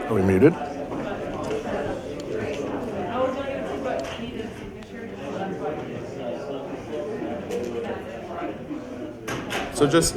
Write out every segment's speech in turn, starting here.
Are we muted? So just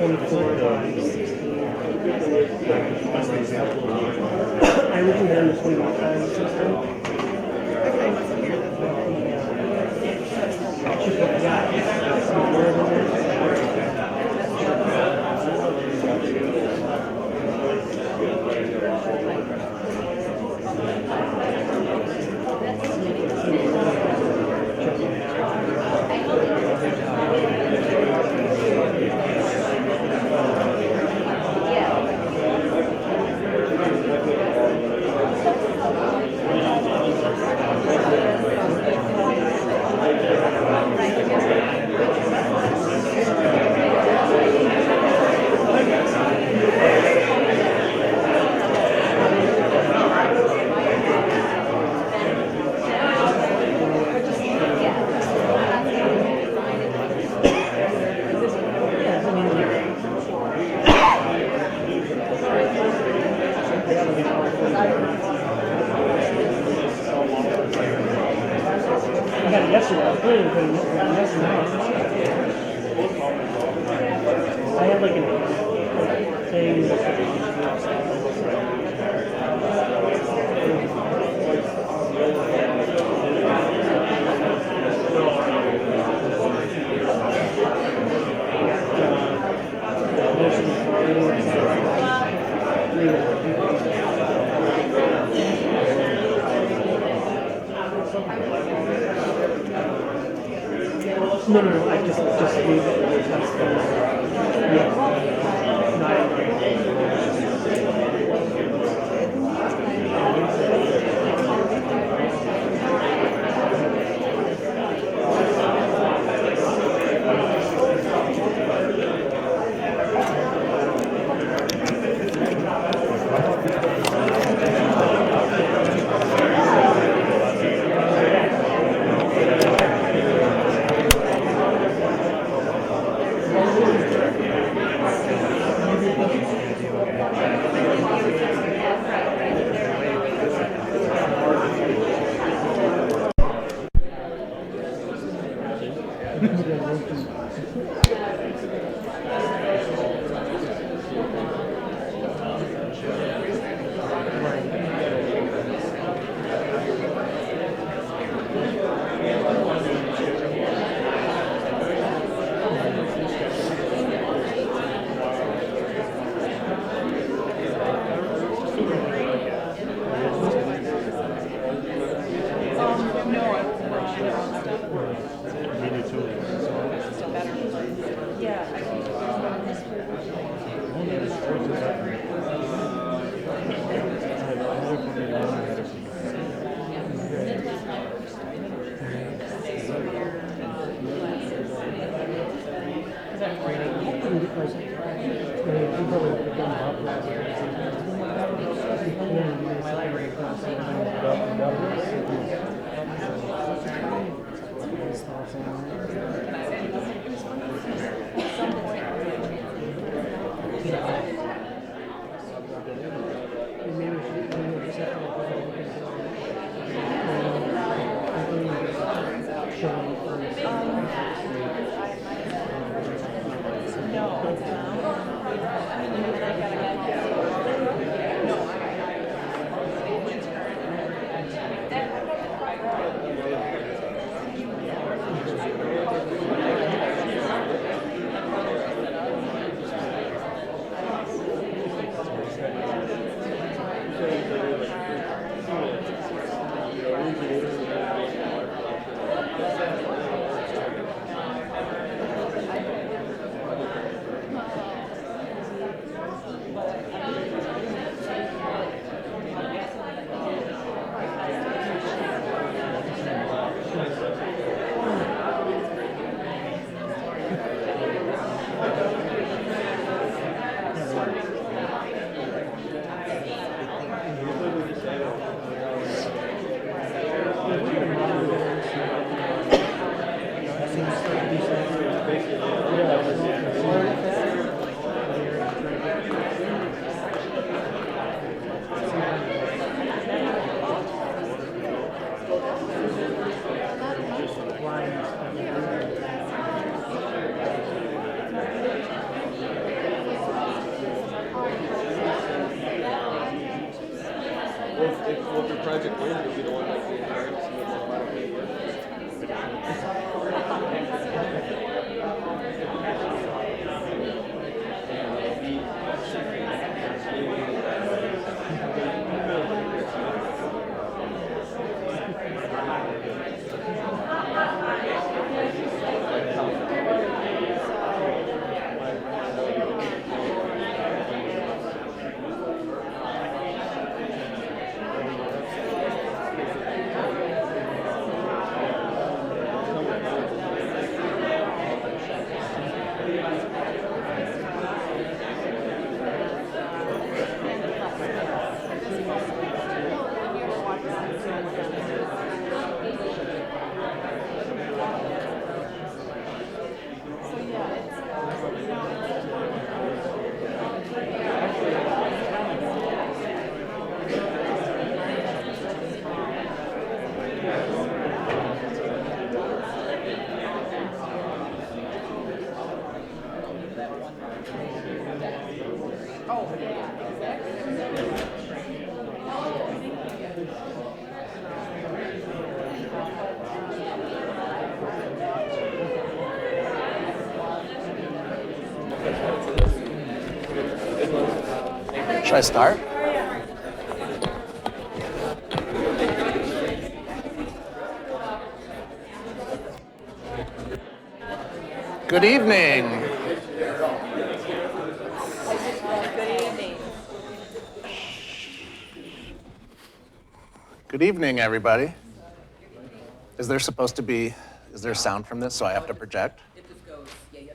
24 by 16. I originally had the 21 by system. Okay, wasn't here then. That's just what I got. Some more than that. I had like a thing. No, I just leave it. Yeah. No, I agree. Should I start? Good evening. Good evening, everybody. Is there sound from this, so I have to project? It just goes, yeah.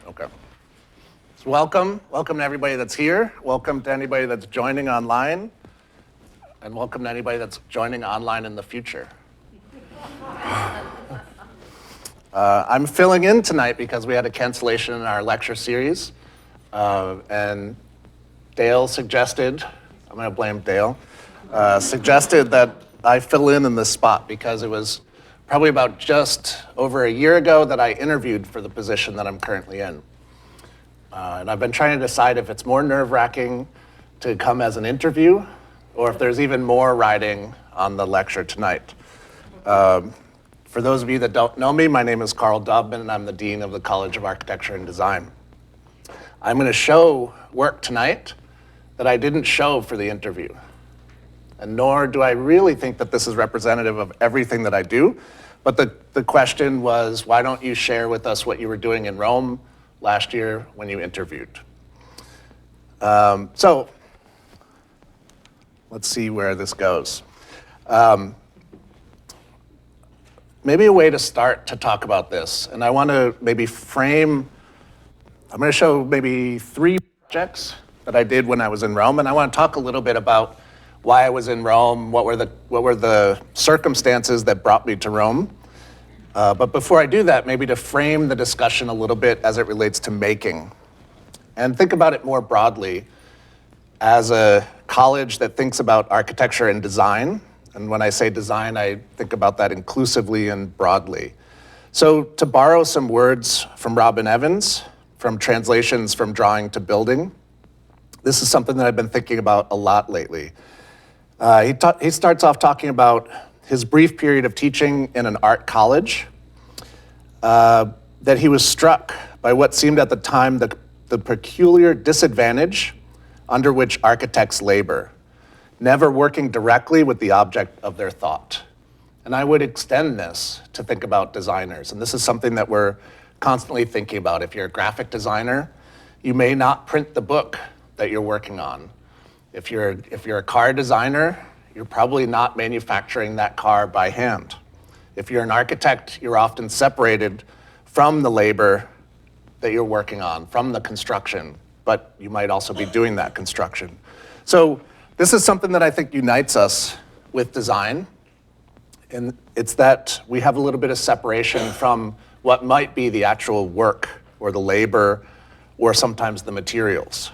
Okay. So welcome to everybody that's here. Welcome to anybody that's joining online. And welcome to anybody that's joining online in the future. I'm filling in tonight because we had a cancellation in our lecture series. And Dale suggested, I'm going to blame Dale, suggested that I fill in this spot because it was probably about just over a year ago that I interviewed for the position that I'm currently in. And I've been trying to decide if it's more nerve-wracking to come as an interview or if there's even more riding on the lecture tonight. For those of you that don't know me, my name is Karl Daubmann, and I'm the Dean of the College of Architecture and Design. I'm going to show work tonight that I didn't show for the interview. And nor do I really think that this is representative of everything that I do. But the question was, why don't you share with us what you were doing in Rome last year when you interviewed? So let's see where this goes. Maybe a way to start to talk about this, and I want to maybe I'm going to show maybe 3 projects that I did when I was in Rome, and I want to talk a little bit about why I was in Rome, what were the circumstances that brought me to Rome. But before I do that, maybe to frame the discussion a little bit as it relates to making, and think about it more broadly as a college that thinks about architecture and design. And when I say design, I think about that inclusively and broadly. So to borrow some words from Robin Evans, from Translations from Drawing to Building, this is something that I've been thinking about a lot lately. He starts off talking about his brief period of teaching in an art college, that he was struck by what seemed at the time the peculiar disadvantage under which architects labor, never working directly with the object of their thought. And I would extend this to think about designers. And this is something that we're constantly thinking about. If you're a graphic designer, you may not print the book that you're working on. If you're a car designer, you're probably not manufacturing that car by hand. If you're an architect, you're often separated from the labor that you're working on, from the construction, but you might also be doing that construction. So this is something that I think unites us with design, and it's that we have a little bit of separation from what might be the actual work or the labor or sometimes the materials.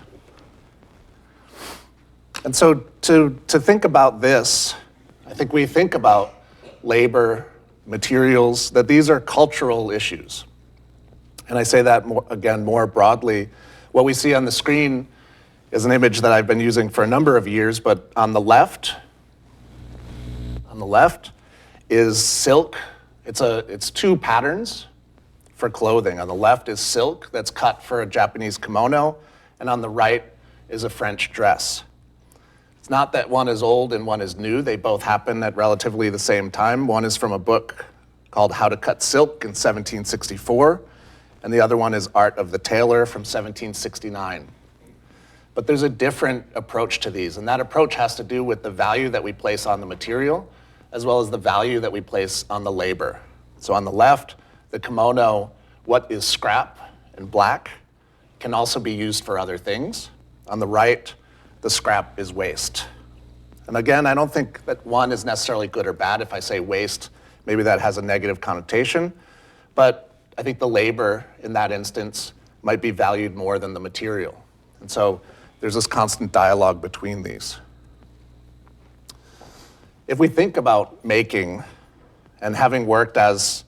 And so to think about this, I think we think about labor, materials, that these are cultural issues. And I say that more broadly. What we see on the screen is an image that I've been using for a number of years, but on the left is silk. It's 2 patterns for clothing. On the left is silk that's cut for a Japanese kimono, and on the right is a French dress. It's not that one is old and one is new. They both happen at relatively the same time. One is from a book called How to Cut Silk in 1764, and the other one is Art of the Tailor from 1769. But there's a different approach to these, and that approach has to do with the value that we place on the material, as well as the value that we place on the labor. So on the left, the kimono, what is scrap and black, can also be used for other things. On the right, the scrap is waste. And again, I don't think that one is necessarily good or bad. If I say waste, maybe that has a negative connotation, but I think the labor in that instance might be valued more than the material. And so there's this constant dialogue between these. If we think about making, and having worked as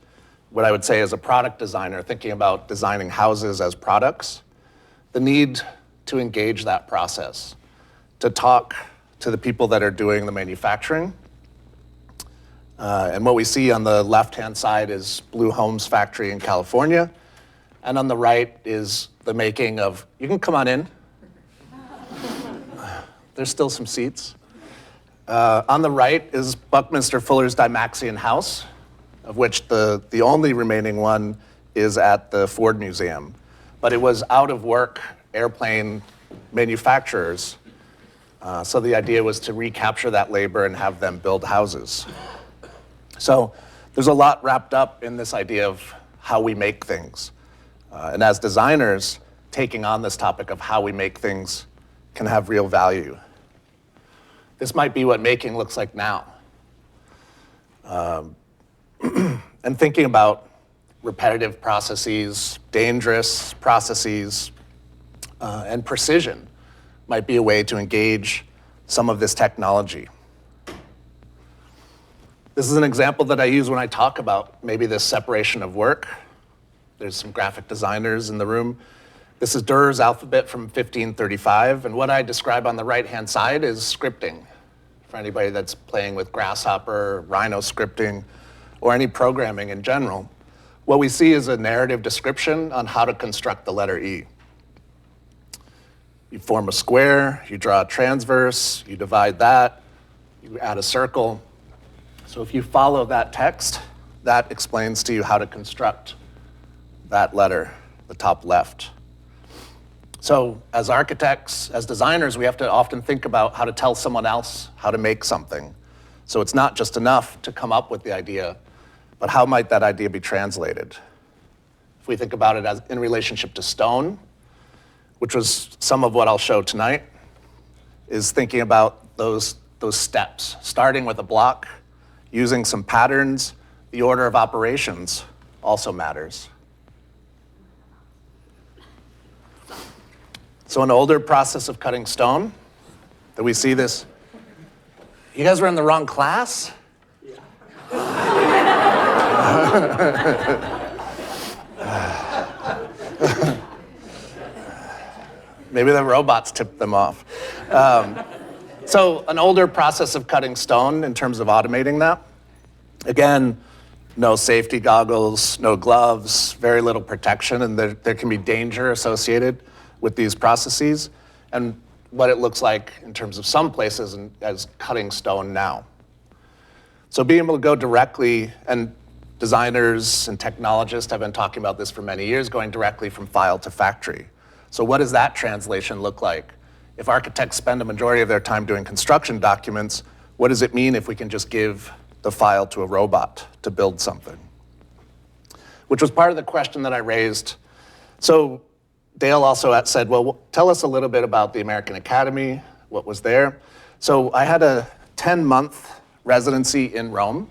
what I would say as a product designer, thinking about designing houses as products, the need to engage that process, to talk to the people that are doing the manufacturing. And what we see on the left-hand side is Blue Homes factory in California. And on the right is the making of, you can come on in. There's still some seats. On the right is Buckminster Fuller's Dymaxion House, of which the only remaining one is at the Ford Museum. But it was out of work airplane manufacturers. So the idea was to recapture that labor and have them build houses. So there's a lot wrapped up in this idea of how we make things. And as designers, taking on this topic of how we make things can have real value. This might be what making looks like now. And thinking about repetitive processes, dangerous processes, and precision might be a way to engage some of this technology. This is an example that I use when I talk about maybe this separation of work. There's some graphic designers in the room. This is Durer's alphabet from 1535, and what I describe on the right-hand side is scripting. For anybody that's playing with Grasshopper, Rhino scripting, or any programming in general, what we see is a narrative description on how to construct the letter E. You form a square, you draw a transverse, you divide that, you add a circle. So if you follow that text, that explains to you how to construct that letter, the top left. So as architects, as designers, we have to often think about how to tell someone else how to make something. So it's not just enough to come up with the idea, but how might that idea be translated? If we think about it as in relationship to stone, which was some of what I'll show tonight, is thinking about those steps, starting with a block, using some patterns. The order of operations also matters. So an older process of cutting stone, that we see this. You guys were in the wrong class? Maybe the robots tipped them off. So an older process of cutting stone in terms of automating that. Again, no safety goggles, no gloves, very little protection, and there can be danger associated with these processes, and what it looks like in terms of some places as cutting stone now. So being able to go directly, and designers and technologists have been talking about this for many years, going directly from file to factory. So what does that translation look like? If architects spend a majority of their time doing construction documents, what does it mean if we can just give the file to a robot to build something? Which was part of the question that I raised. So Dale also said, well, tell us a little bit about the American Academy, what was there. So I had a 10-month residency in Rome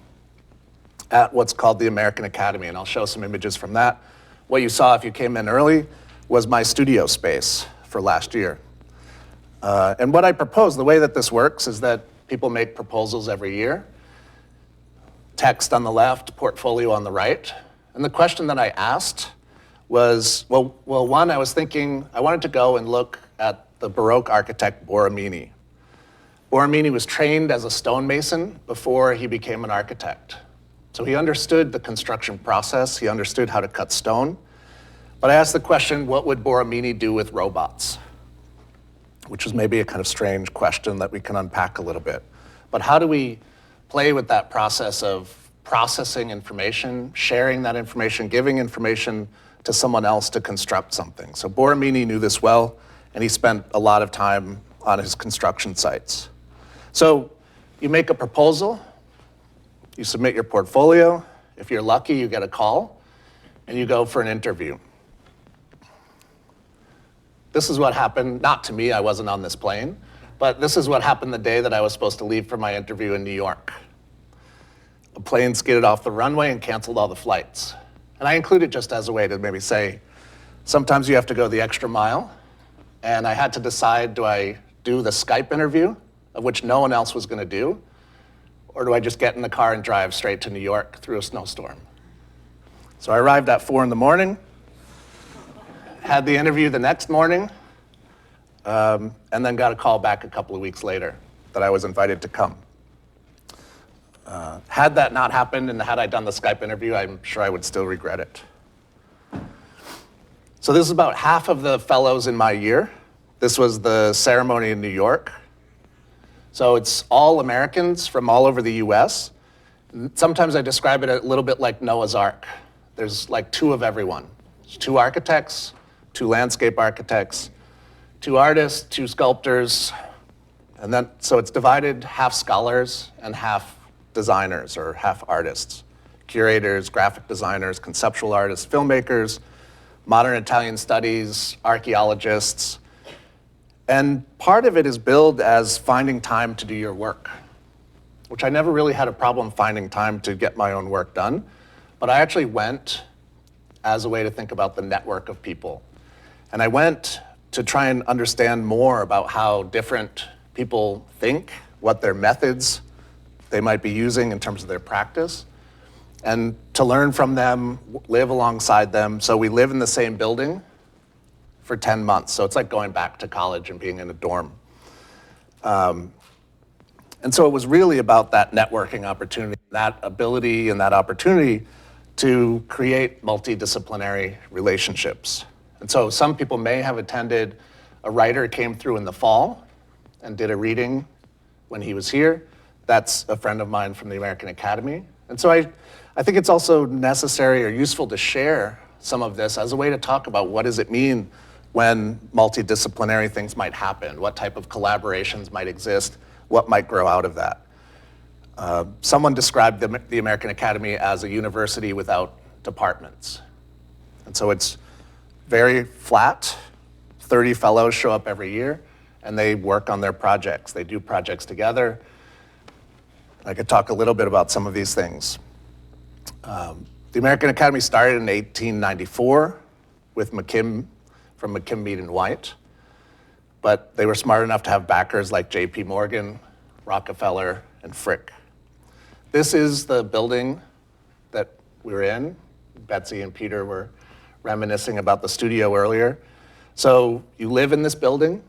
at what's called the American Academy, and I'll show some images from that. What you saw if you came in early was my studio space for last year. And what I propose, the way that this works is that people make proposals every year, text on the left, portfolio on the right. And the question that I asked was, well, one, I was thinking, I wanted to go and look at the Baroque architect Borromini. Borromini was trained as a stonemason before he became an architect. So he understood the construction process, he understood how to cut stone. But I asked the question, what would Borromini do with robots? Which was maybe a kind of strange question that we can unpack a little bit. But how do we play with that process of processing information, sharing that information, giving information to someone else to construct something? So Borromini knew this well, and he spent a lot of time on his construction sites. So you make a proposal, you submit your portfolio. If you're lucky, you get a call, and you go for an interview. This is what happened, not to me, I wasn't on this plane, but this is what happened the day that I was supposed to leave for my interview in New York. A plane skidded off the runway and canceled all the flights. And I include it just as a way to maybe say, sometimes you have to go the extra mile. And I had to decide, do I do the Skype interview, of which no one else was going to do, or do I just get in the car and drive straight to New York through a snowstorm? So I arrived at 4 a.m, had the interview the next morning, and then got a call back a couple of weeks later that I was invited to come. Had that not happened and had I done the Skype interview, I'm sure I would still regret it. So this is about half of the fellows in my year. This was the ceremony in New York. So it's all Americans from all over the US. Sometimes I describe it a little bit like Noah's Ark. There's like two of everyone. There's two architects, two landscape architects, two artists, two sculptors, and then, so it's divided half scholars and half designers or half artists, curators, graphic designers, conceptual artists, filmmakers, modern Italian studies, archaeologists. And part of it is billed as finding time to do your work, which I never really had a problem finding time to get my own work done. But I actually went as a way to think about the network of people. And I went to try and understand more about how different people think, what their methods they might be using in terms of their practice, and to learn from them, live alongside them. So we live in the same building for 10 months. So it's like going back to college and being in a dorm. And so it was really about that networking opportunity, that ability and that opportunity to create multidisciplinary relationships. And so some people may have attended, a writer came through in the fall and did a reading when he was here. That's a friend of mine from the American Academy. And so I think it's also necessary or useful to share some of this as a way to talk about what does it mean when multidisciplinary things might happen, what type of collaborations might exist, what might grow out of that. Someone described the American Academy as a university without departments. And so it's very flat. 30 fellows show up every year, and they work on their projects. They do projects together. I could talk a little bit about some of these things. The American Academy started in 1894 with McKim, from McKim, Mead, and White. But they were smart enough to have backers like J.P. Morgan, Rockefeller, and Frick. This is the building that we're in. Betsy and Peter were reminiscing about the studio earlier. So you live in this building,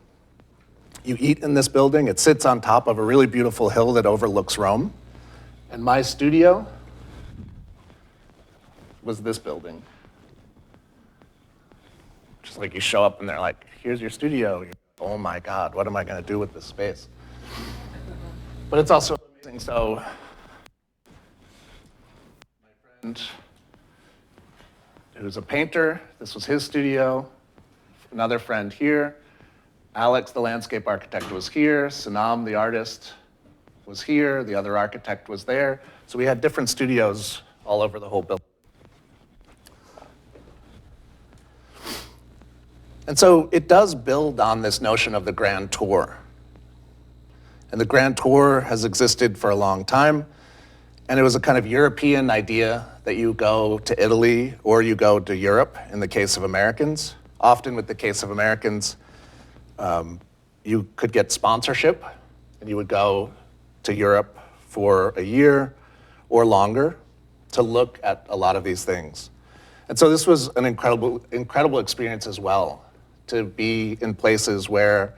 you eat in this building. It sits on top of a really beautiful hill that overlooks Rome. And my studio was this building. Just like you show up and they're like, here's your studio. Oh my God, what am I gonna do with this space? But it's also amazing. So my friend, who's a painter, this was his studio. Another friend here. Alex, the landscape architect, was here. Sanam, the artist, was here. The other architect was there. So we had different studios all over the whole building. And so it does build on this notion of the grand tour. And the grand tour has existed for a long time. And it was a kind of European idea that you go to Italy or you go to Europe in the case of Americans. Often with the case of Americans, you could get sponsorship and you would go to Europe for a year or longer to look at a lot of these things. And so this was an incredible experience as well, to be in places where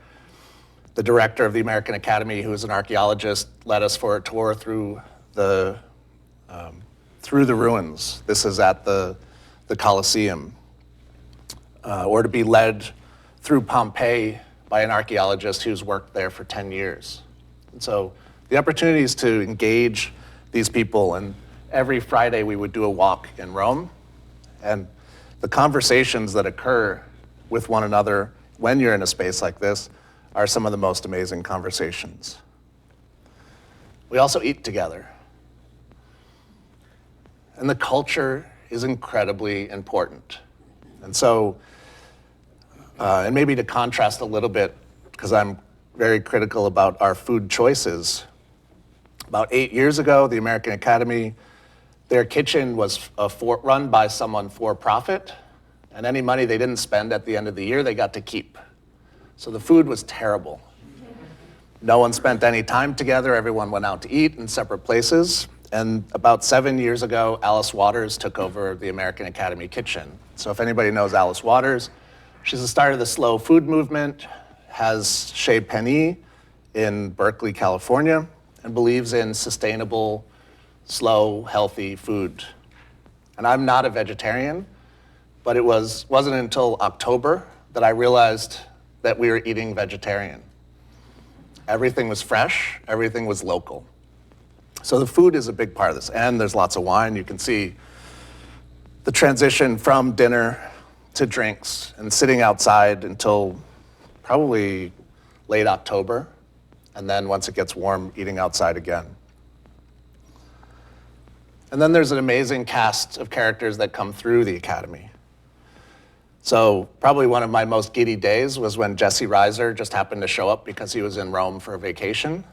the director of the American Academy, who is an archaeologist, led us for a tour through the ruins. This is at the Colosseum. Or to be led through Pompeii by an archaeologist who's worked there for 10 years. And so the opportunities to engage these people, and every Friday we would do a walk in Rome, and the conversations that occur with one another when you're in a space like this are some of the most amazing conversations. We also eat together. And the culture is incredibly important. And so, and maybe to contrast a little bit, because I'm very critical about our food choices, about 8 years ago, the American Academy, their kitchen was run by someone for profit, and any money they didn't spend at the end of the year, they got to keep. So the food was terrible. No one spent any time together. Everyone went out to eat in separate places. And about 7 years ago, Alice Waters took over the American Academy kitchen. So if anybody knows Alice Waters, she's the start of the slow food movement, has Chez Penny in Berkeley, California, and believes in sustainable, slow, healthy food. And I'm not a vegetarian, but it wasn't until October that I realized that we were eating vegetarian. everything was fresh, everything was local. So the food is a big part of this, and there's lots of wine. You can see the transition from dinner to drinks and sitting outside until probably late October, and then once it gets warm, eating outside again. And then there's an amazing cast of characters that come through the academy. So probably one of my most giddy days was when Jesse Reiser just happened to show up because he was in Rome for a vacation.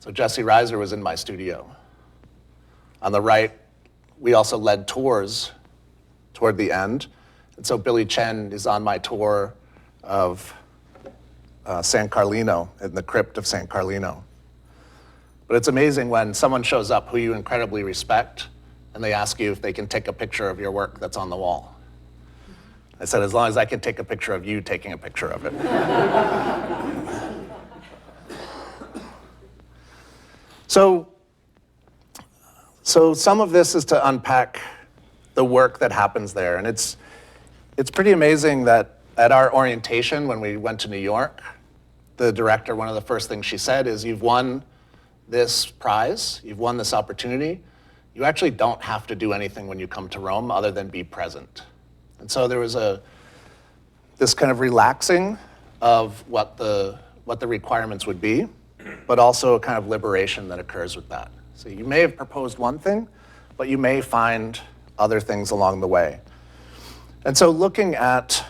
So Jesse Reiser was in my studio. On the right, we also led tours toward the end. And so Billy Chen is on my tour of San Carlino, in the crypt of San Carlino. But it's amazing when someone shows up who you incredibly respect, and they ask you if they can take a picture of your work that's on the wall. I said, as long as I can take a picture of you taking a picture of it. So some of this is to unpack the work that happens there. And it's pretty amazing that at our orientation, when we went to New York, the director, one of the first things she said is, you've won this prize, you've won this opportunity. You actually don't have to do anything when you come to Rome other than be present. And so there was this kind of relaxing of what the requirements would be, but also a kind of liberation that occurs with that. So you may have proposed one thing, but you may find other things along the way. And so looking at,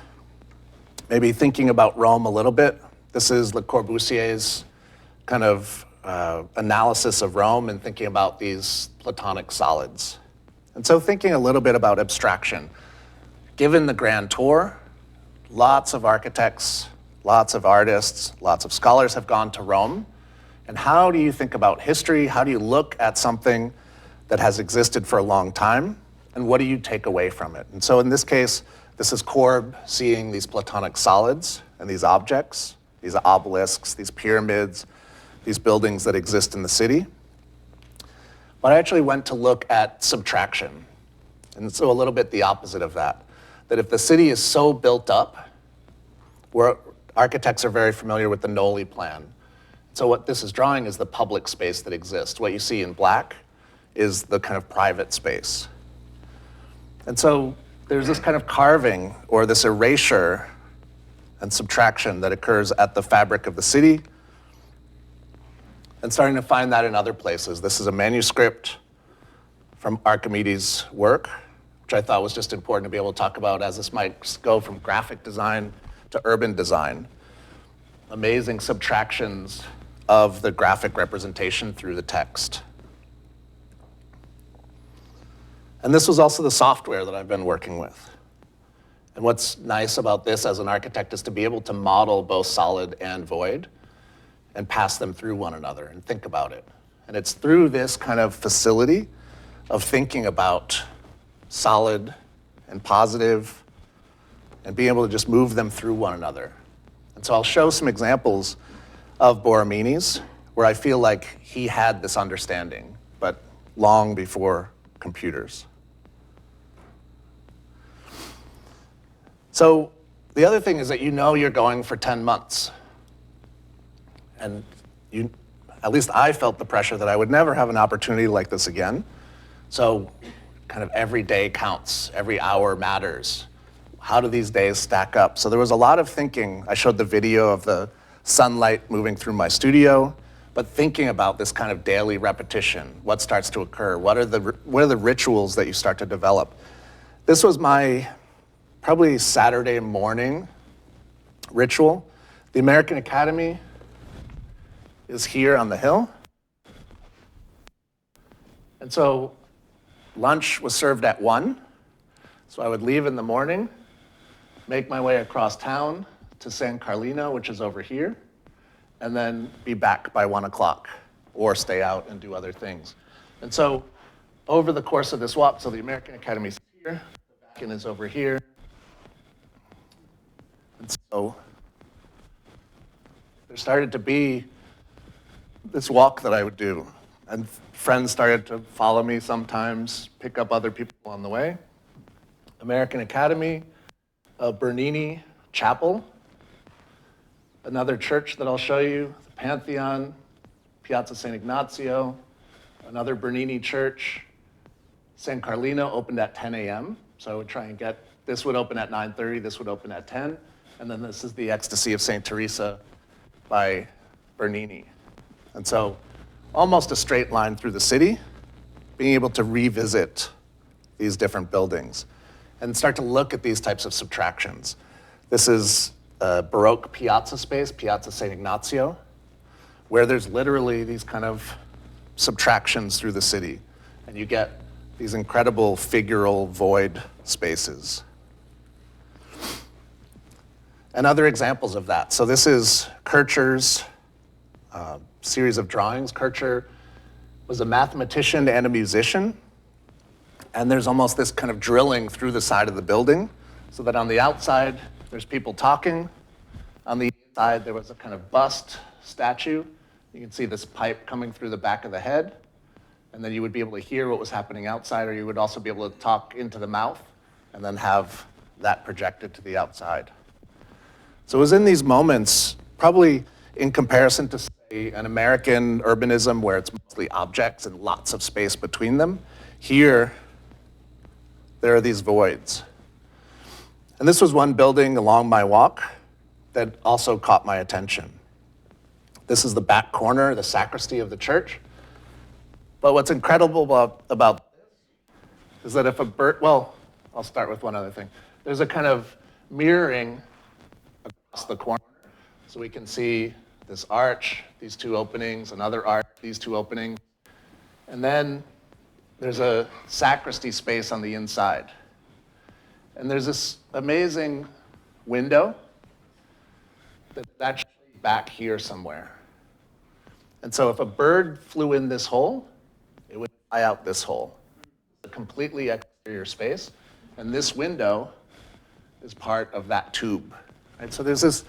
maybe thinking about Rome a little bit, this is Le Corbusier's kind of analysis of Rome and thinking about these Platonic solids. And so thinking a little bit about abstraction. Given the grand tour, lots of architects, lots of artists, lots of scholars have gone to Rome. And how do you think about history? How do you look at something that has existed for a long time? And what do you take away from it? And so in this case, this is Corb seeing these Platonic solids and these objects, these obelisks, these pyramids, these buildings that exist in the city. But I actually went to look at subtraction. And so a little bit the opposite of that. That if the city is so built up, where architects are very familiar with the Noli plan. So what this is drawing is the public space that exists. What you see in black is the kind of private space. And so there's this kind of carving or this erasure and subtraction that occurs at the fabric of the city, and starting to find that in other places. This is a manuscript from Archimedes' work, which I thought was just important to be able to talk about, as this might go from graphic design to urban design. Amazing subtractions of the graphic representation through the text. And this was also the software that I've been working with. And what's nice about this as an architect is to be able to model both solid and void and pass them through one another and think about it. And it's through this kind of facility of thinking about solid and positive and being able to just move them through one another. And so I'll show some examples of Borromini's where I feel like he had this understanding, but long before computers. So the other thing is that you know you're going for 10 months. And at least I felt the pressure that I would never have an opportunity like this again. So kind of every day counts, every hour matters. How do these days stack up? So there was a lot of thinking. I showed the video of the sunlight moving through my studio, but thinking about this kind of daily repetition, what starts to occur, what are the rituals that you start to develop. This was my probably Saturday morning ritual. The American Academy is here on the hill. And so lunch was served at 1. So I would leave in the morning, make my way across town to San Carlino, which is over here, and then be back by 1 o'clock or stay out and do other things. And so over the course of this walk, so the American Academy is here, the Vatican is over here. And so there started to be this walk that I would do. And friends started to follow me sometimes, pick up other people on the way. American Academy, Bernini Chapel, Another church that I'll show you, the Pantheon, Piazza San Ignazio, another Bernini church. San Carlino opened at 10 a.m., so I would try and get, this would open at 9:30, this would open at 10, and then this is the Ecstasy of St. Teresa by Bernini. And so almost a straight line through the city, being able to revisit these different buildings and start to look at these types of subtractions. This is a Baroque piazza space, Piazza St. Ignazio, where there's literally these kind of subtractions through the city, and you get these incredible figural void spaces. And other examples of that. So this is Kircher's series of drawings. Kircher was a mathematician and a musician, and there's almost this kind of drilling through the side of the building, so that on the outside, there's people talking. On the inside, there was a kind of bust statue. You can see this pipe coming through the back of the head, and then you would be able to hear what was happening outside, or you would also be able to talk into the mouth, and then have that projected to the outside. So it was in these moments, probably in comparison to, say, an American urbanism where it's mostly objects and lots of space between them, here, there are these voids. And this was one building along my walk that also caught my attention. This is the back corner, the sacristy of the church. But what's incredible about this is that if a bird, well, I'll start with one other thing. There's a kind of mirroring across the corner. So we can see this arch, these two openings, another arch, these two openings. And then there's a sacristy space on the inside. And there's this amazing window that's actually back here somewhere. And so if a bird flew in this hole, it would fly out this hole. It's a completely exterior space, and this window is part of that tube. Right? So there's this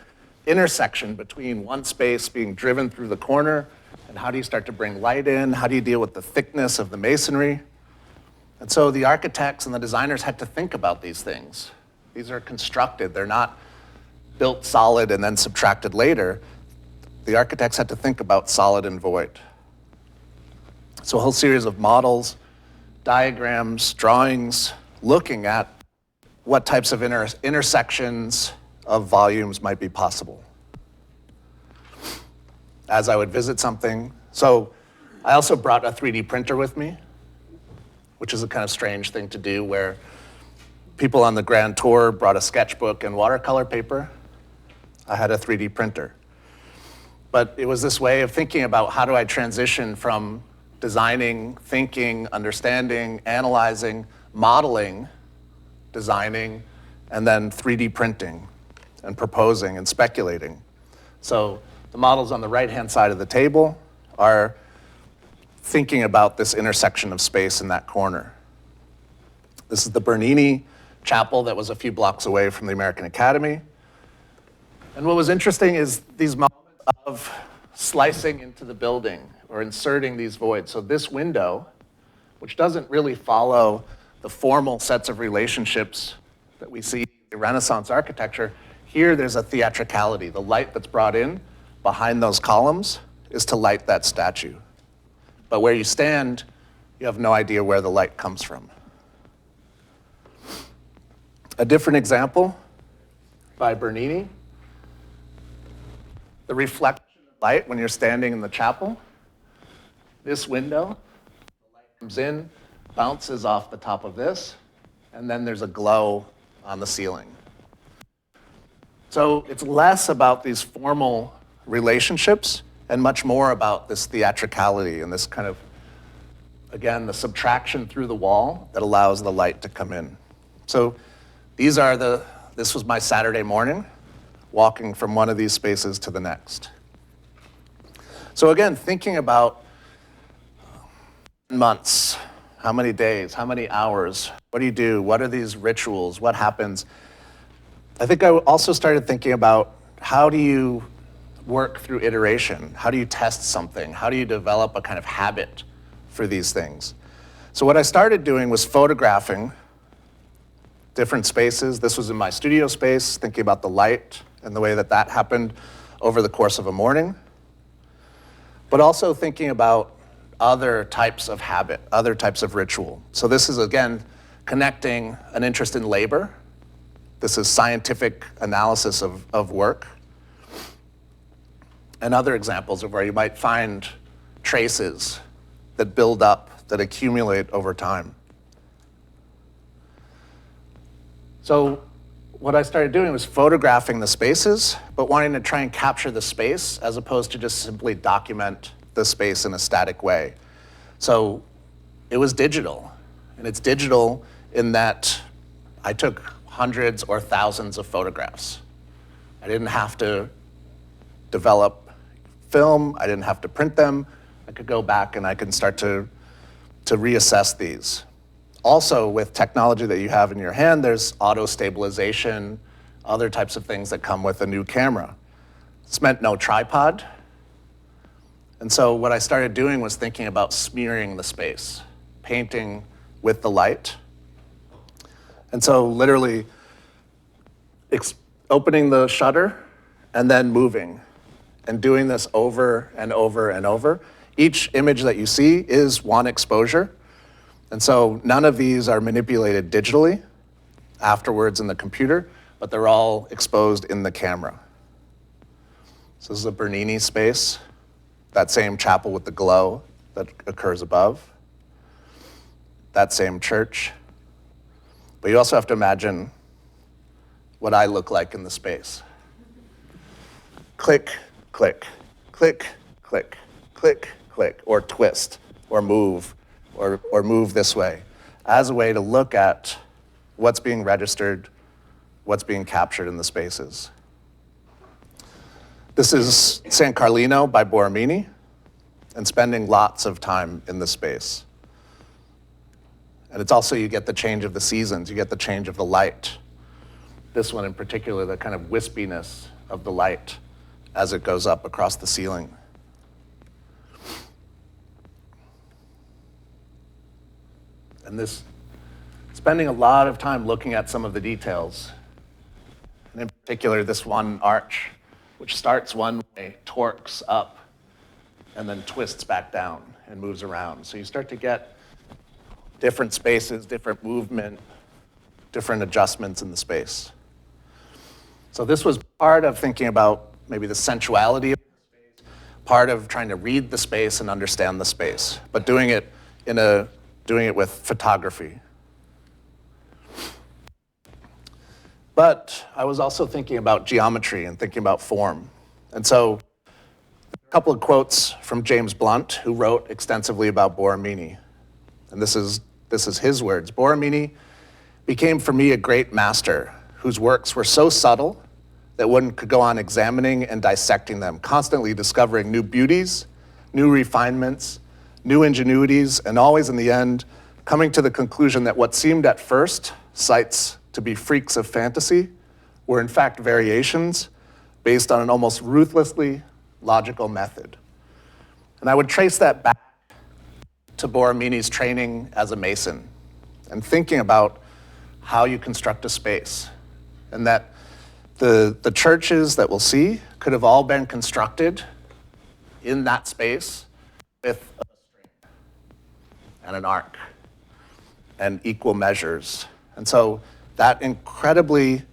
intersection between one space being driven through the corner, and how do you start to bring light in? How do you deal with the thickness of the masonry? And so the architects and the designers had to think about these things. These are constructed. They're not built solid and then subtracted later. The architects had to think about solid and void. So a whole series of models, diagrams, drawings, looking at what types of intersections of volumes might be possible. As I would visit something. So I also brought a 3D printer with me, which is a kind of strange thing to do, where people on the grand tour brought a sketchbook and watercolor paper. I had a 3D printer. But it was this way of thinking about how do I transition from designing, thinking, understanding, analyzing, modeling, designing, and then 3D printing and proposing and speculating. So the models on the right-hand side of the table are thinking about this intersection of space in that corner. This is the Bernini chapel that was a few blocks away from the American Academy. And what was interesting is these moments of slicing into the building or inserting these voids. So this window, which doesn't really follow the formal sets of relationships that we see in Renaissance architecture, here there's a theatricality. The light that's brought in behind those columns is to light that statue. But where you stand, you have no idea where the light comes from. A different example by Bernini. The reflection of light when you're standing in the chapel. This window, the light comes in, bounces off the top of this, and then there's a glow on the ceiling. So it's less about these formal relationships and much more about this theatricality and this kind of, again, the subtraction through the wall that allows the light to come in. So this was my Saturday morning, walking from one of these spaces to the next. So again, thinking about months, how many days, how many hours, what do you do, what are these rituals, what happens? I think I also started thinking about how do you work through iteration? How do you test something? How do you develop a kind of habit for these things? So what I started doing was photographing different spaces. This was in my studio space, thinking about the light and the way that that happened. over the course of a morning, but also thinking about other types of habit, other types of ritual. So this is, again, connecting an interest in labor. This is scientific analysis of work. And other examples of where you might find traces that build up, that accumulate over time. So what I started doing was photographing the spaces, but wanting to try and capture the space as opposed to just simply document the space in a static way. So it was digital, and it's digital in that I took hundreds or thousands of photographs. I didn't have to develop film, I didn't have to print them. I could go back and I can start to reassess these. Also, with technology that you have in your hand, there's auto stabilization, other types of things that come with a new camera. This meant no tripod. And so what I started doing was thinking about smearing the space, painting with the light. And so literally opening the shutter and then moving and doing this over and over and over. Each image that you see is one exposure. And so none of these are manipulated digitally afterwards in the computer, but they're all exposed in the camera. So this is a Bernini space, that same chapel with the glow that occurs above, that same church. But you also have to imagine what I look like in the space. Click, click, click, click, click, click, or twist, or move, or move this way, as a way to look at what's being registered, what's being captured in the spaces. This is San Carlino by Borromini, and spending lots of time in the space. And it's also, you get the change of the seasons, you get the change of the light. This one in particular, the kind of wispiness of the light as it goes up across the ceiling. And this, spending a lot of time looking at some of the details, and in particular this one arch, which starts one way, torques up, and then twists back down and moves around. So you start to get different spaces, different movement, different adjustments in the space. So this was part of thinking about maybe the sensuality of the space, part of trying to read the space and understand the space, but doing it with photography. But I was also thinking about geometry and thinking about form. And so a couple of quotes from James Blunt, who wrote extensively about Borromini. And this is his words. Borromini became for me a great master whose works were so subtle that one could go on examining and dissecting them, constantly discovering new beauties, new refinements, new ingenuities, and always in the end, coming to the conclusion that what seemed at first sights to be freaks of fantasy were in fact variations based on an almost ruthlessly logical method. And I would trace that back to Borromini's training as a mason and thinking about how you construct a space, and that the churches that we'll see could have all been constructed in that space with a string and an arc and equal measures. And so that incredibly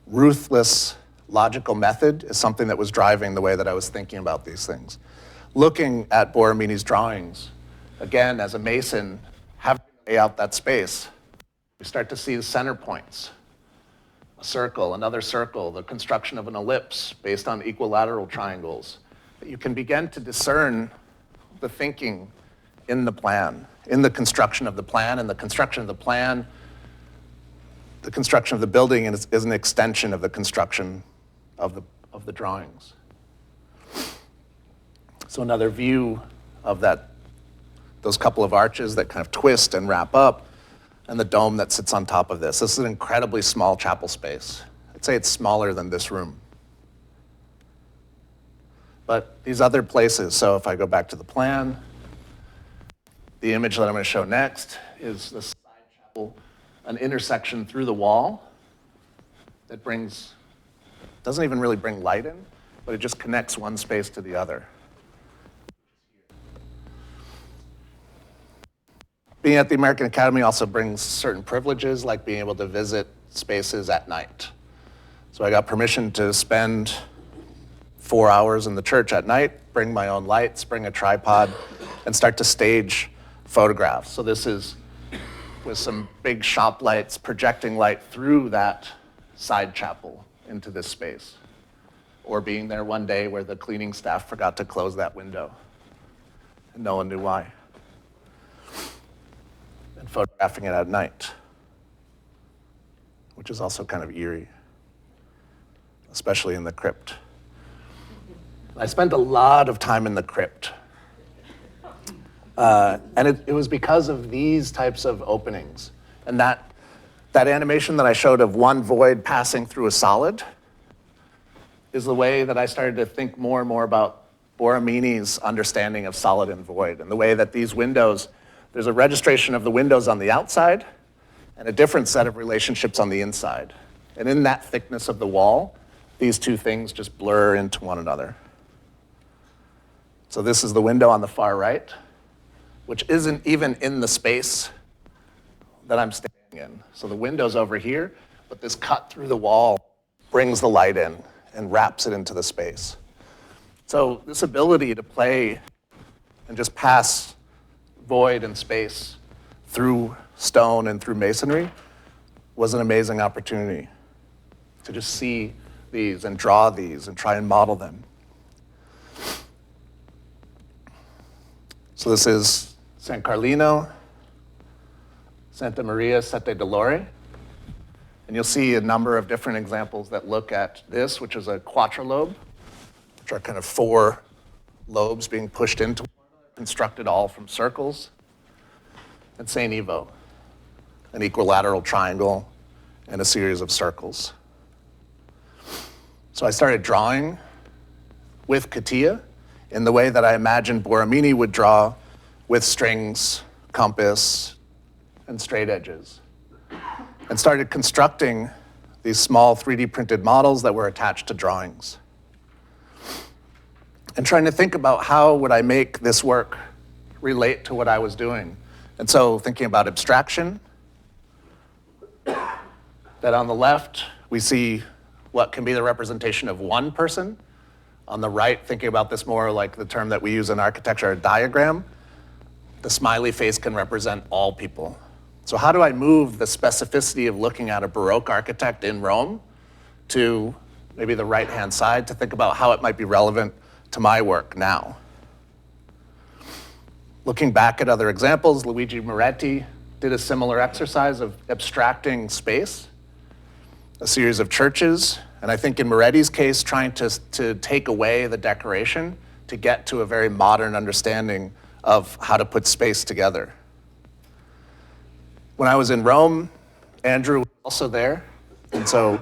ruthless logical method is something that was driving the way that I was thinking about these things. Looking at Borromini's drawings, again, as a mason, having to lay out that space, we start to see the center points. A circle, another circle, the construction of an ellipse based on equilateral triangles. You can begin to discern the thinking in the plan, in the construction of the plan, and the construction of the plan, the construction of the building is an extension of the construction of the drawings. So another view of those couple of arches that kind of twist and wrap up, and the dome that sits on top of this. This is an incredibly small chapel space. I'd say it's smaller than this room. But these other places, so if I go back to the plan, the image that I'm going to show next is the side chapel, an intersection through the wall that doesn't even really bring light in. but it just connects one space to the other. Being at the American Academy also brings certain privileges, like being able to visit spaces at night. So I got permission to spend 4 hours in the church at night, bring my own lights, bring a tripod, and start to stage photographs. So this is with some big shop lights projecting light through that side chapel into this space. Or being there one day where the cleaning staff forgot to close that window, and no one knew why. And photographing it at night, which is also kind of eerie, especially in the crypt. I spent a lot of time in the crypt. And it was because of these types of openings. And that animation that I showed of one void passing through a solid is the way that I started to think more and more about Borromini's understanding of solid and void, and the way that these windows, there's a registration of the windows on the outside and a different set of relationships on the inside. And in that thickness of the wall, these two things just blur into one another. So this is the window on the far right, which isn't even in the space that I'm standing in. So the window's over here, but this cut through the wall brings the light in and wraps it into the space. So this ability to play and just pass void and space through stone and through masonry was an amazing opportunity to just see these and draw these and try and model them. So this is San Carlino, Santa Maria Sette Dolore. And you'll see a number of different examples that look at this, which is a quattrolobe, which are kind of 4 lobes being pushed into one another, constructed all from circles. And St. Ivo, an equilateral triangle and a series of circles. So I started drawing with CATIA in the way that I imagined Borromini would draw with strings, compass, and straight edges, and started constructing these small 3D printed models that were attached to drawings. And trying to think about how would I make this work relate to what I was doing. And so thinking about abstraction, that on the left, we see what can be the representation of one person. On the right, thinking about this more like the term that we use in architecture, a diagram, the smiley face can represent all people. So how do I move the specificity of looking at a Baroque architect in Rome to maybe the right-hand side to think about how it might be relevant to my work now? Looking back at other examples, Luigi Moretti did a similar exercise of abstracting space, a series of churches, and I think in Moretti's case, trying to take away the decoration to get to a very modern understanding of how to put space together. When I was in Rome, Andrew was also there. And so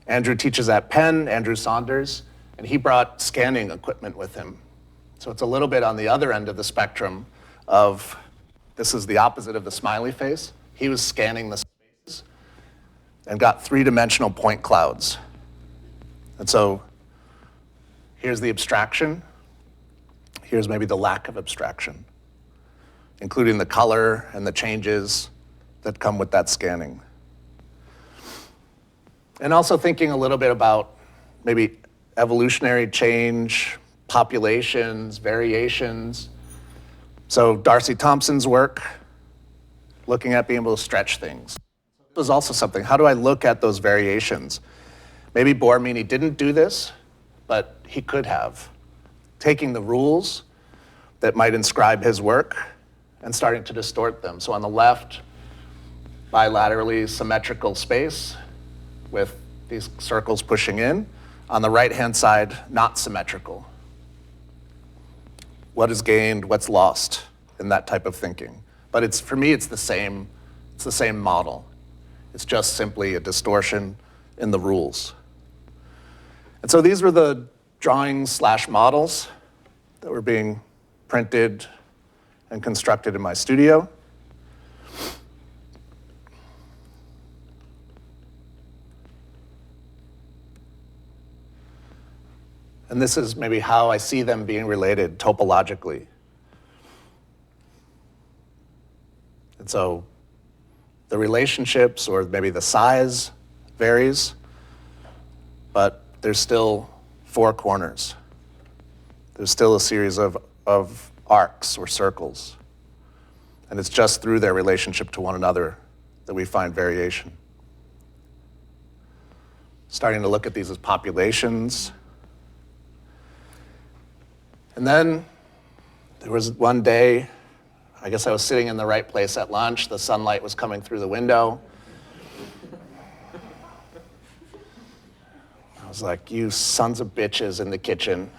Andrew teaches at Penn, Andrew Saunders, and he brought scanning equipment with him. So it's a little bit on the other end of the spectrum of, this is the opposite of the smiley face. He was scanning the spaces and got 3-dimensional point clouds. And so here's the abstraction. Here's maybe the lack of abstraction, including the color and the changes that come with that scanning. And also thinking a little bit about maybe evolutionary change, populations, variations. So Darcy Thompson's work, looking at being able to stretch things. It was also something, how do I look at those variations? Maybe Borromini didn't do this, but he could have. Taking the rules that might inscribe his work and starting to distort them. So on the left, bilaterally symmetrical space with these circles pushing in. On the right-hand side, not symmetrical. What is gained, what's lost in that type of thinking? But for me, it's the same model. It's just simply a distortion in the rules. And so these were the drawings/models that were being printed and constructed in my studio. And this is maybe how I see them being related topologically. And so the relationships or maybe the size varies, but there's still four corners. There's still a series of arcs or circles. And it's just through their relationship to one another that we find variation. Starting to look at these as populations. And then there was one day, I guess I was sitting in the right place at lunch, the sunlight was coming through the window. I was like, you sons of bitches in the kitchen.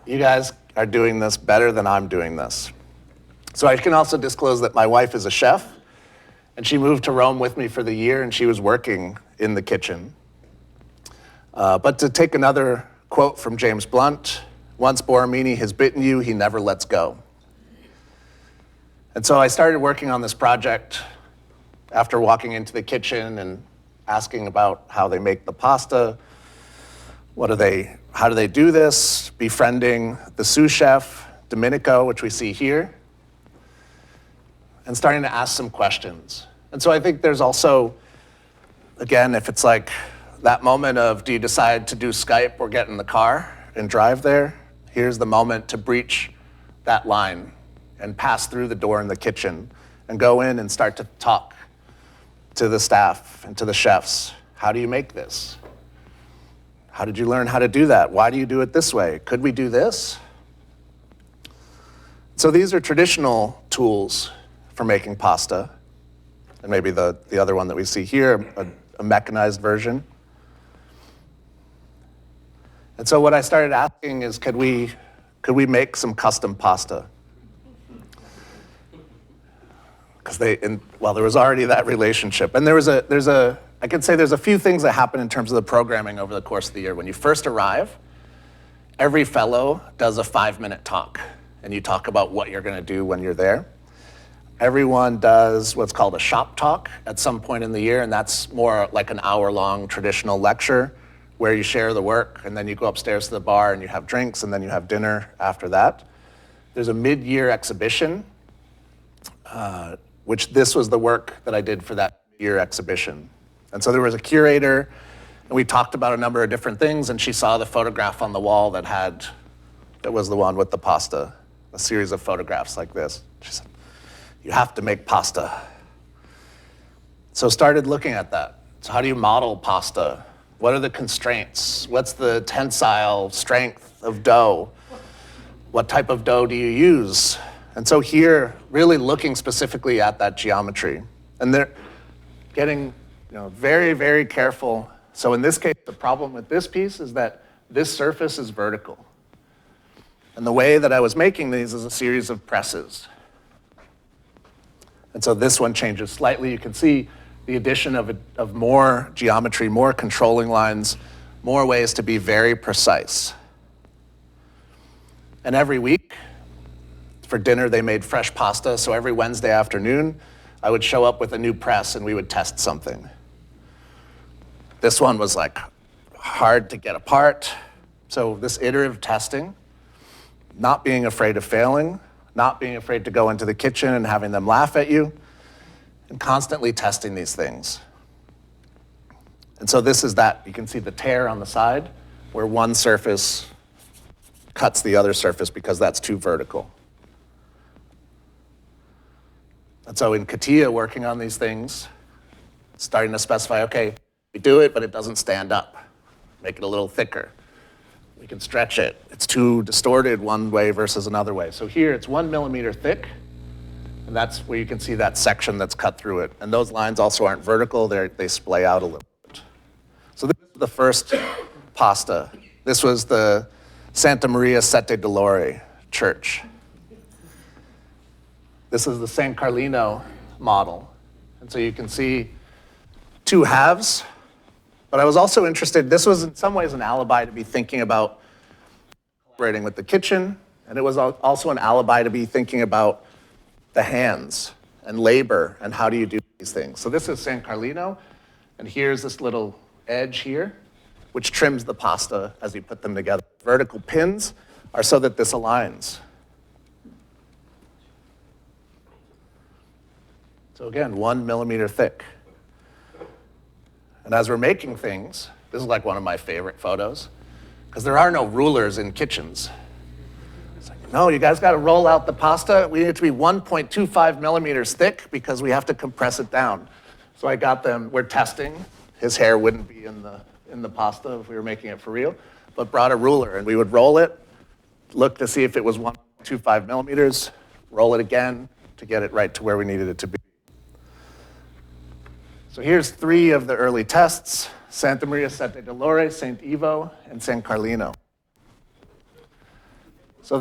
You guys are doing this better than I'm doing this. So I can also disclose that my wife is a chef, and she moved to Rome with me for the year, and she was working in the kitchen. But to take another quote from James Blunt, once Borromini has bitten you, he never lets go. And so I started working on this project after walking into the kitchen and asking about how they make the pasta, how do they do this, befriending the sous chef, Domenico, which we see here, and starting to ask some questions. And so I think there's also, again, if it's like that moment of, do you decide to do Skype or get in the car and drive there? Here's the moment to breach that line and pass through the door in the kitchen and go in and start to talk to the staff and to the chefs. How do you make this? How did you learn how to do that? Why do you do it this way? Could we do this? So these are traditional tools for making pasta. And maybe the other one that we see here, a mechanized version. And so what I started asking is, could we make some custom pasta? Because there was already that relationship. And I could say there's a few things that happen in terms of the programming over the course of the year. When you first arrive, every fellow does a 5-minute talk, and you talk about what you're gonna do when you're there. Everyone does what's called a shop talk at some point in the year, and that's more like an hour-long traditional lecture where you share the work, and then you go upstairs to the bar and you have drinks, and then you have dinner after that. There's a mid-year exhibition, which this was the work that I did for that year exhibition. And so there was a curator, and we talked about a number of different things, and she saw the photograph on the wall that was the one with the pasta, a series of photographs like this. She said, you have to make pasta. So started looking at that. So how do you model pasta? What are the constraints? What's the tensile strength of dough? What type of dough do you use? And so here, really looking specifically at that geometry. And they're getting very, very careful. So in this case, the problem with this piece is that this surface is vertical. And the way that I was making these is a series of presses. And so this one changes slightly. You can see the addition of more geometry, more controlling lines, more ways to be very precise. And every week, for dinner, they made fresh pasta. So every Wednesday afternoon, I would show up with a new press and we would test something. This one was like hard to get apart. So this iterative testing, not being afraid of failing, not being afraid to go into the kitchen and having them laugh at you, and constantly testing these things. And so this is that. You can see the tear on the side where one surface cuts the other surface because that's too vertical. And so in CATIA, working on these things, starting to specify, okay, we do it, but it doesn't stand up. Make it a little thicker. We can stretch it. It's too distorted one way versus another way. So here it's 1 millimeter thick, and that's where you can see that section that's cut through it. And those lines also aren't vertical, they splay out a little bit. So this is the first pasta. This was the Santa Maria Sette Dolori church. This is the San Carlino model. And so you can see two halves. But I was also interested, this was in some ways an alibi to be thinking about collaborating with the kitchen, and it was also an alibi to be thinking about the hands and labor and how do you do these things. So this is San Carlino, and here's this little edge here. which trims the pasta as you put them together. Vertical pins are so that this aligns. So again, 1 millimeter thick. And as we're making things, this is like one of my favorite photos, because there are no rulers in kitchens. It's like, no, you guys got to roll out the pasta. We need it to be 1.25 millimeters thick because we have to compress it down. So I got them, we're testing. His hair wouldn't be in the pasta if we were making it for real, but brought a ruler and we would roll it, look to see if it was 1.25 millimeters, roll it again to get it right to where we needed it to be. So here's 3 of the early tests: Santa Maria Sette Dolore, St. Ivo, and San Carlino. So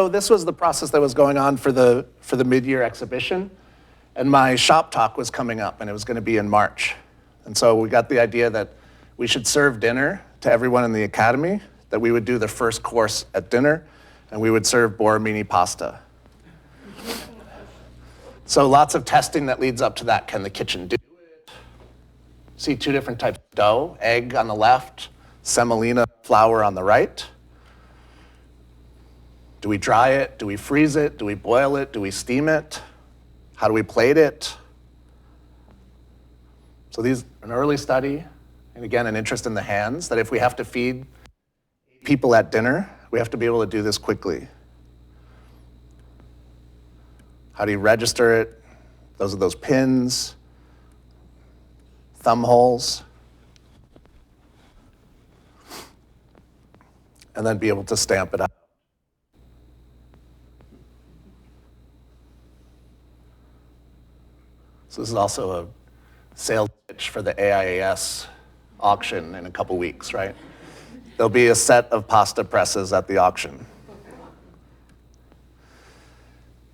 this was the process that was going on for the mid-year exhibition, and my shop talk was coming up, and it was going to be in March. And so we got the idea that we should serve dinner to everyone in the academy, that we would do the first course at dinner, and we would serve Borromini pasta. So lots of testing that leads up to that. Can the kitchen do it? See 2 different types of dough, egg on the left, semolina flour on the right. Do we dry it? Do we freeze it? Do we boil it? Do we steam it? How do we plate it? So these an early study, and again, an interest in the hands, that if we have to feed people at dinner, we have to be able to do this quickly. How do you register it? Those are those pins, thumb holes, and then be able to stamp it out. So this is also a sales pitch for the AIAS auction in a couple weeks, right? There'll be a set of pasta presses at the auction.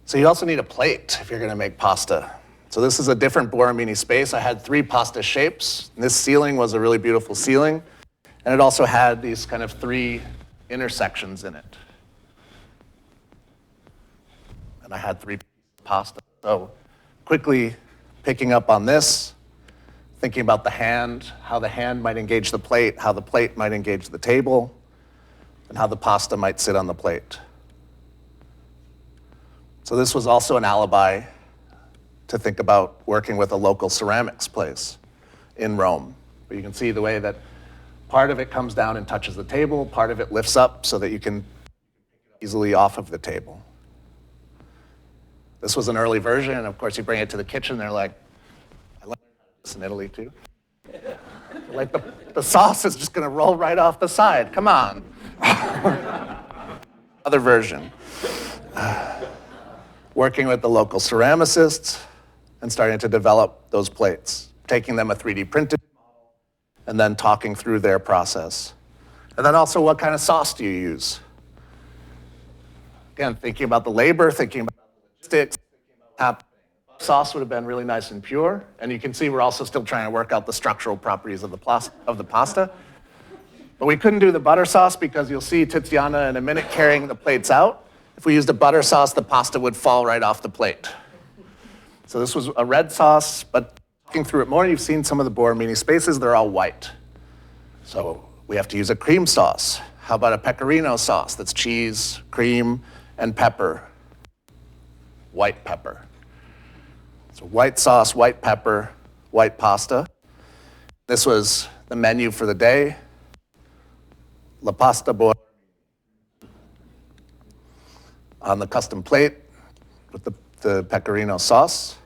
So you also need a plate if you're going to make pasta. So this is a different Borromini space. I had 3 pasta shapes. And this ceiling was a really beautiful ceiling. And it also had these kind of 3 intersections in it. And I had 3 pieces of pasta. So quickly picking up on this, thinking about the hand, how the hand might engage the plate, how the plate might engage the table, and how the pasta might sit on the plate. So this was also an alibi to think about working with a local ceramics place in Rome. But you can see the way that part of it comes down and touches the table, part of it lifts up so that you can pick it easily off of the table. This was an early version, and of course you bring it to the kitchen, they're like, I learned this in Italy too. Like the sauce is just gonna roll right off the side, come on. Other version. Working with the local ceramicists and starting to develop those plates, taking them a 3D printed model and then talking through their process. And then also, what kind of sauce do you use? Again, thinking about the labor, thinking about the logistics, thinking about what's happening. Sauce would have been really nice and pure, and you can see we're also still trying to work out the structural properties of the pasta. But we couldn't do the butter sauce because you'll see Tiziana in a minute carrying the plates out. If we used a butter sauce, the pasta would fall right off the plate. So this was a red sauce, but looking through it more, you've seen some of the Borromini spaces, they're all white. So we have to use a cream sauce. How about a pecorino sauce that's cheese, cream, and pepper? White pepper. So white sauce, white pepper, white pasta. This was the menu for the day. La pasta Borromini. On the custom plate with the pecorino sauce.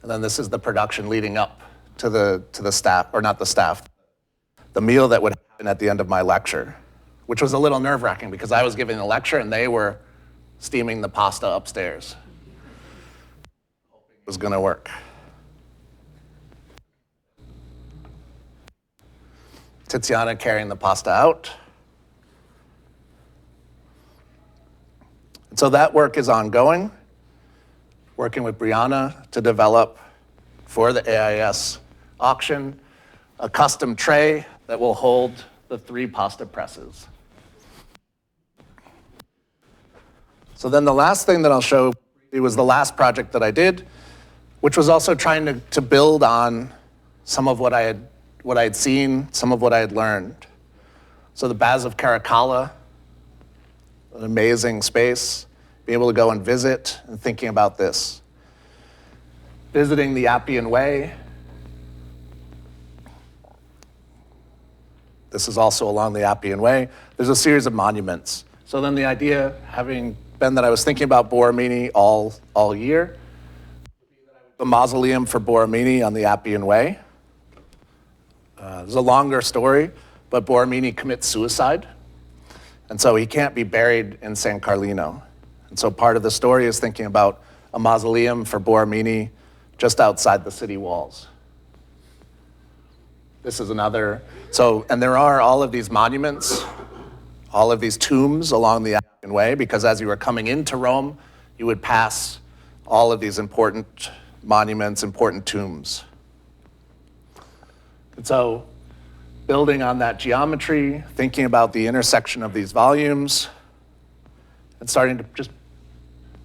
And then this is the production leading up to the staff, or not the staff, the meal that would happen at the end of my lecture, which was a little nerve-wracking because I was giving a lecture and they were steaming the pasta upstairs. Hoping it was gonna work. Tiziana carrying the pasta out. And so that work is ongoing, working with Brianna to develop for the AIS auction a custom tray that will hold the 3 pasta presses. So then the last thing that I'll show you was the last project that I did, which was also trying to build on some of what I had what I had seen, some of what I had learned. So the Baths of Caracalla, an amazing space, being able to go and visit and thinking about this. Visiting the Appian Way. This is also along the Appian Way. There's a series of monuments. So then the idea, having been that I was thinking about Borromini all year, the mausoleum for Borromini on the Appian Way. There's a longer story, but Borromini commits suicide. And so he can't be buried in San Carlino. And so part of the story is thinking about a mausoleum for Borromini just outside the city walls. This is another, and there are all of these monuments, all of these tombs along the Appian Way, because as you were coming into Rome, you would pass all of these important monuments, important tombs. And so building on that geometry, thinking about the intersection of these volumes, and starting to just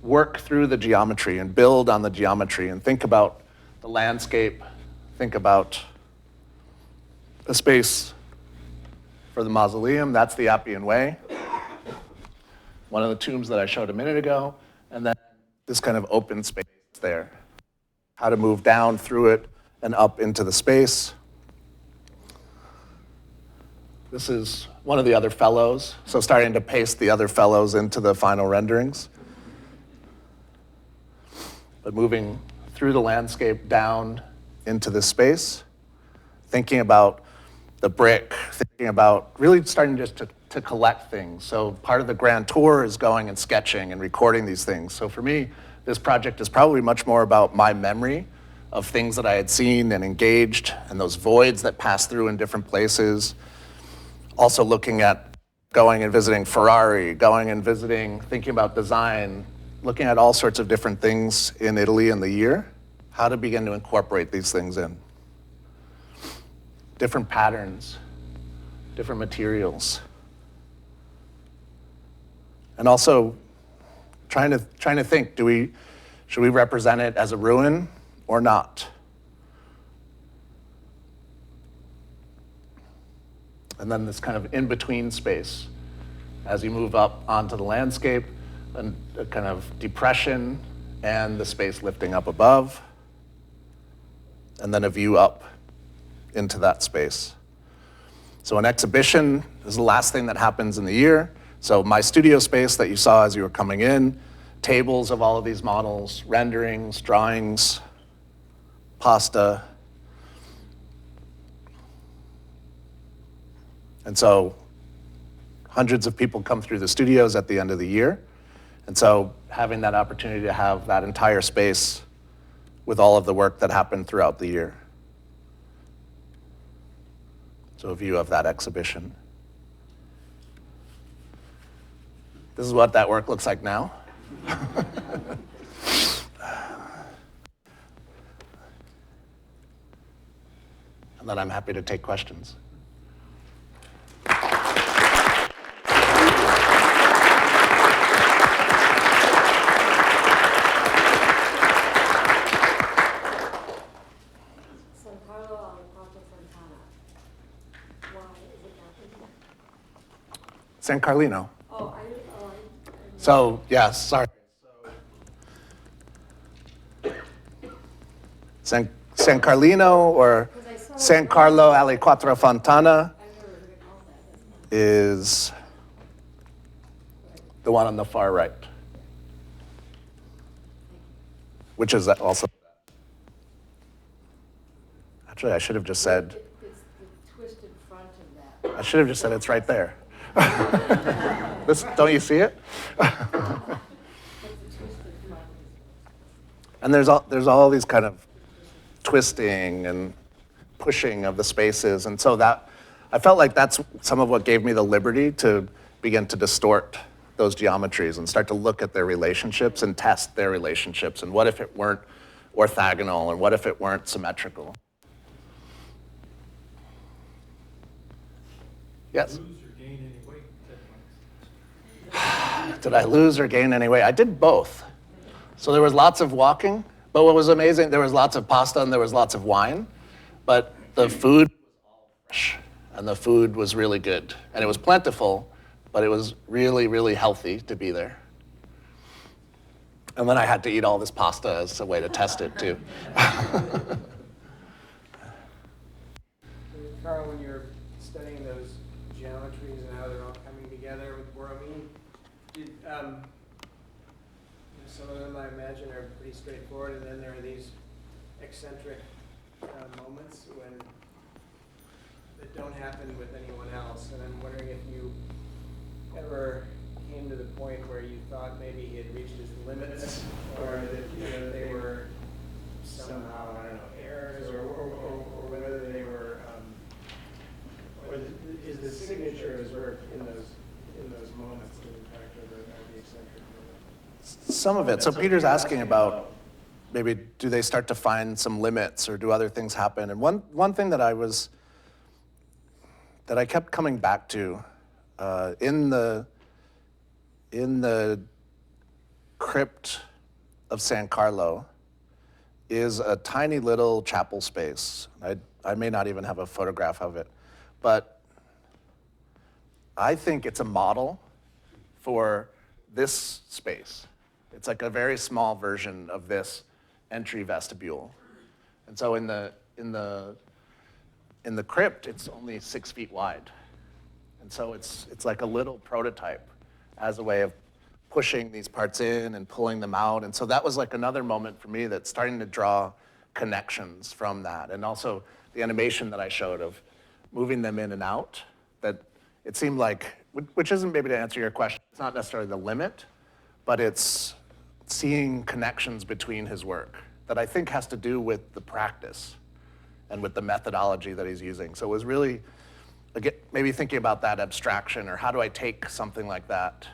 work through the geometry and build on the geometry and think about the landscape, think about a space for the mausoleum. That's the Appian Way. One of the tombs that I showed a minute ago, and then this kind of open space there. How to move down through it and up into the space. This is one of the other fellows, so starting to paste the other fellows into the final renderings. But moving through the landscape down into this space, thinking about the brick, thinking about really starting just to collect things. So part of the grand tour is going and sketching and recording these things. So for me, this project is probably much more about my memory of things that I had seen and engaged, and those voids that passed through in different places. Also looking at going and visiting Ferrari, going and visiting, thinking about design, looking at all sorts of different things in Italy in the year, how to begin to incorporate these things in. Different patterns, different materials. And also trying to think, should we represent it as a ruin or not? And then this kind of in-between space as you move up onto the landscape, and a kind of depression and the space lifting up above, and then a view up into that space. So an exhibition is the last thing that happens in the year. So my studio space that you saw as you were coming in, tables of all of these models, renderings, drawings, pasta. And so hundreds of people come through the studios at the end of the year. And so having that opportunity to have that entire space with all of the work that happened throughout the year. So a view of that exhibition. This is what that work looks like now. And then I'm happy to take questions. San Carlino. So, yes, sorry. San Carlino or San Carlo alle Quattro Fontana is the one on the far right, which is also, actually I should have just said, It's the twisted front of that. I should have just said it's right there. Don't you see it? And there's all these kind of twisting and pushing of the spaces, and so that I felt like that's some of what gave me the liberty to begin to distort those geometries and start to look at their relationships and test their relationships, and what if it weren't orthogonal, and what if it weren't symmetrical? Yes? Did I lose or gain any weight? I did both. So there was lots of walking, but what was amazing, there was lots of pasta and there was lots of wine, but the food was fresh, and the food was really good. And it was plentiful, but it was really, really healthy to be there. And then I had to eat all this pasta as a way to test it, too. Karl, when you're studying those geometries and how they're all coming together with Borromini, did, some of them I imagine are pretty straightforward, and then there are these eccentric moments that don't happen with anyone else. And I'm wondering if you ever came to the point where you thought maybe he had reached his limits, or that they were somehow, I don't know, errors, or whether they were, or is the signature of his work in those moments that in fact are the eccentric moments? Some of it. So Peter's asking about maybe do they start to find some limits, or do other things happen? And one thing that I kept coming back to in the crypt of San Carlo is a tiny little chapel space. I may not even have a photograph of it, but I think it's a model for this space. It's like a very small version of this entry vestibule. And so in the crypt, it's only 6 feet wide. And so it's like a little prototype as a way of pushing these parts in and pulling them out. And so that was like another moment for me that's starting to draw connections from that. And also the animation that I showed of moving them in and out, that it seemed like, which isn't maybe to answer your question, it's not necessarily the limit, but it's seeing connections between his work that I think has to do with the practice and with the methodology that he's using. So it was really, again, maybe thinking about that abstraction, or how do I take something like that?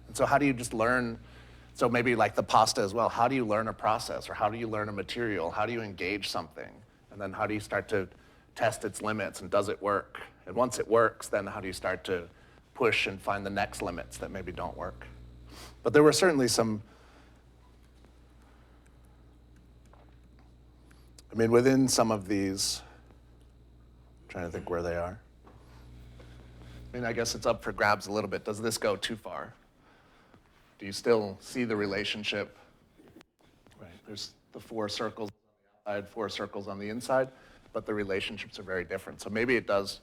And so how do you just learn, so maybe like the pasta as well, how do you learn a process, or how do you learn a material? How do you engage something? And then how do you start to test its limits, and does it work? And once it works, then how do you start to push and find the next limits that maybe don't work? But there were certainly some, within some of these, I'm trying to think where they are. I guess it's up for grabs a little bit. Does this go too far? Do you still see the relationship? Right, there's the 4 circles on the outside, 4 circles on the inside, but the relationships are very different. So maybe it does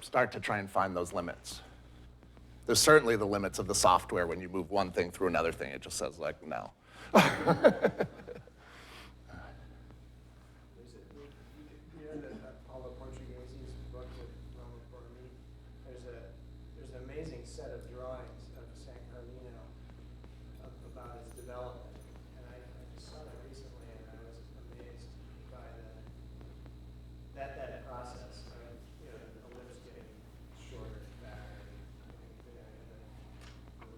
start to try and find those limits. There's certainly the limits of the software when you move one thing through another thing. It just says like, no. Paulo Portuguese's book with Borromini, there's an amazing set of drawings of San Carlino about its development. And I saw that recently, and I was amazed by that process. The lips getting shorter, fatter, the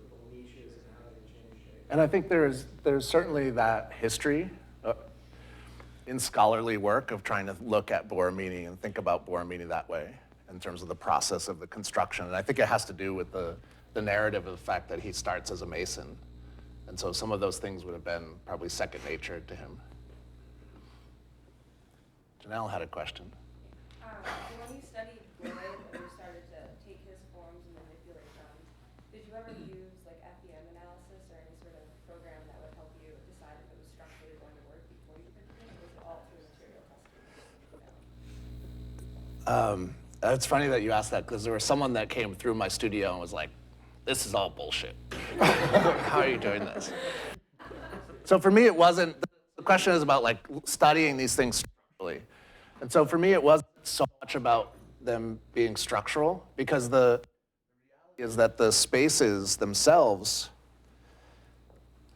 little niches and how they change shape. And I think there's certainly that history in scholarly work of trying to look at Borromini and think about Borromini that way in terms of the process of the construction. And I think it has to do with the narrative of the fact that he starts as a mason. And so some of those things would have been probably second nature to him. Janelle had a question. So when you studied Lloyd, or you started to take his forms and manipulate them, did you ever use like FEM analysis or any sort of program that would help you decide if it was structurally going to work before you printed it, or was it all through material testing? It's funny that you asked that, because there was someone that came through my studio and was like, this is all bullshit. How are you doing this? So for me, it wasn't, the question is about like studying these things structurally. And so for me, it wasn't so much about them being structural, because the reality is that the spaces themselves,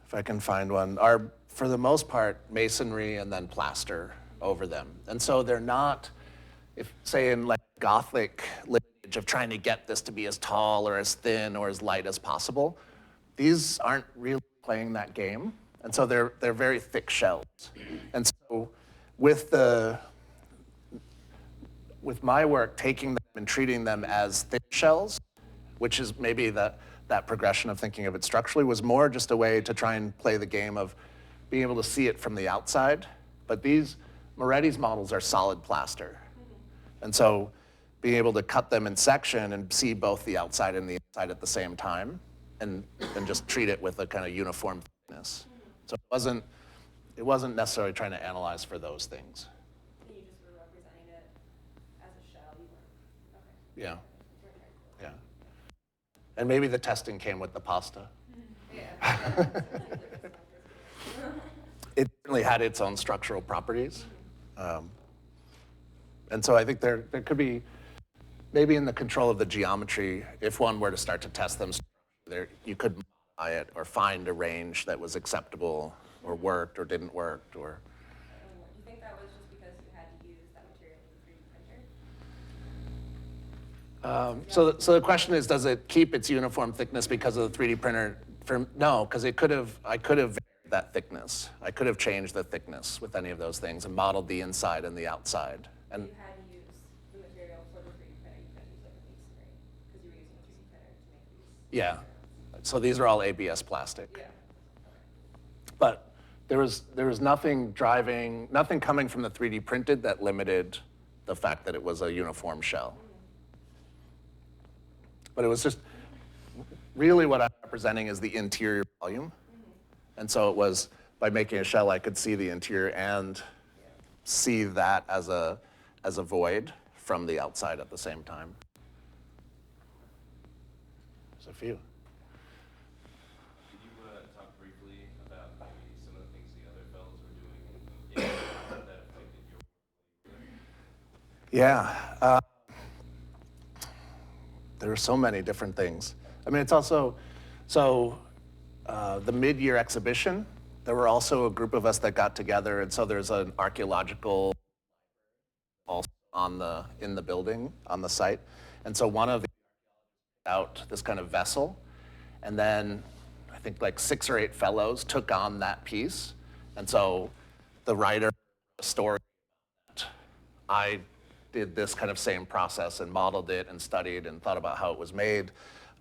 if I can find one, are for the most part masonry and then plaster over them. And so they're not, if say in like Gothic lineage of trying to get this to be as tall or as thin or as light as possible, these aren't really playing that game. And so they're very thick shells. And so with my work, taking them and treating them as thick shells, which is maybe that progression of thinking of it structurally, was more just a way to try and play the game of being able to see it from the outside. But these Moretti's models are solid plaster. And so being able to cut them in section and see both the outside and the inside at the same time, and just treat it with a kind of uniform thickness. So it wasn't necessarily trying to analyze for those things. And you just were representing it as a shell. You weren't. Okay. Yeah, Very cool. yeah. And maybe the testing came with the pasta. Yeah. It certainly had its own structural properties. And so I think there could be, maybe in the control of the geometry, if one were to start to test them, you could modify it or find a range that was acceptable or worked or didn't work. Or Do you think that was just because you had to use that material in the 3D printer? So the question is, does it keep its uniform thickness because of the 3D printer? No, because I could have varied that thickness. I could have changed the thickness with any of those things and modeled the inside and the outside. And You had to use the material for the 3D printer. You couldn't use like a masonry because you were using a 3D printer to make these. yeah, so these are all ABS plastic. Yeah. But there was nothing coming from the 3D printed that limited the fact that it was a uniform shell. But it was just, really what I'm representing is the interior volume. And so it was, by making a shell, I could see the interior and see that as a void from the outside at the same time. There's a few. Could you talk briefly about maybe some of the things the other fellows were doing and how that affected your work? Yeah. There are so many different things. I mean, it's also, the mid-year exhibition, there were also a group of us that got together, and so there's an archaeological also in the building, on the site. And so one of the out this kind of vessel, and then I think like 6 or 8 fellows took on that piece. And so the writer story, I did this kind of same process and modeled it and studied and thought about how it was made.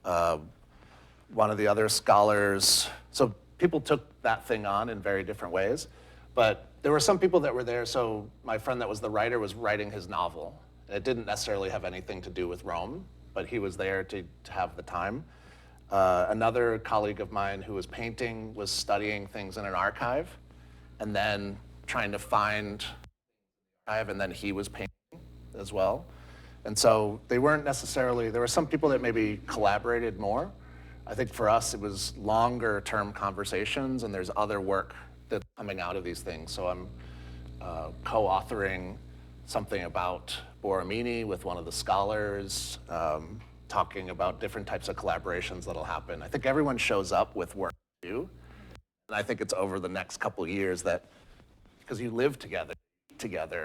One of the other scholars, so people took that thing on in very different ways, but there were some people that were there. So my friend that was the writer was writing his novel. It didn't necessarily have anything to do with Rome, but he was there to have the time. Another colleague of mine who was painting was studying things in an archive and then trying to find archive, and then he was painting as well. And so they weren't necessarily, there were some people that maybe collaborated more. I think for us, it was longer term conversations, and there's other work that's coming out of these things. So I'm co-authoring something about Borromini with one of the scholars, talking about different types of collaborations that'll happen. I think everyone shows up with work to do, and I think it's over the next couple of years that, because you live together,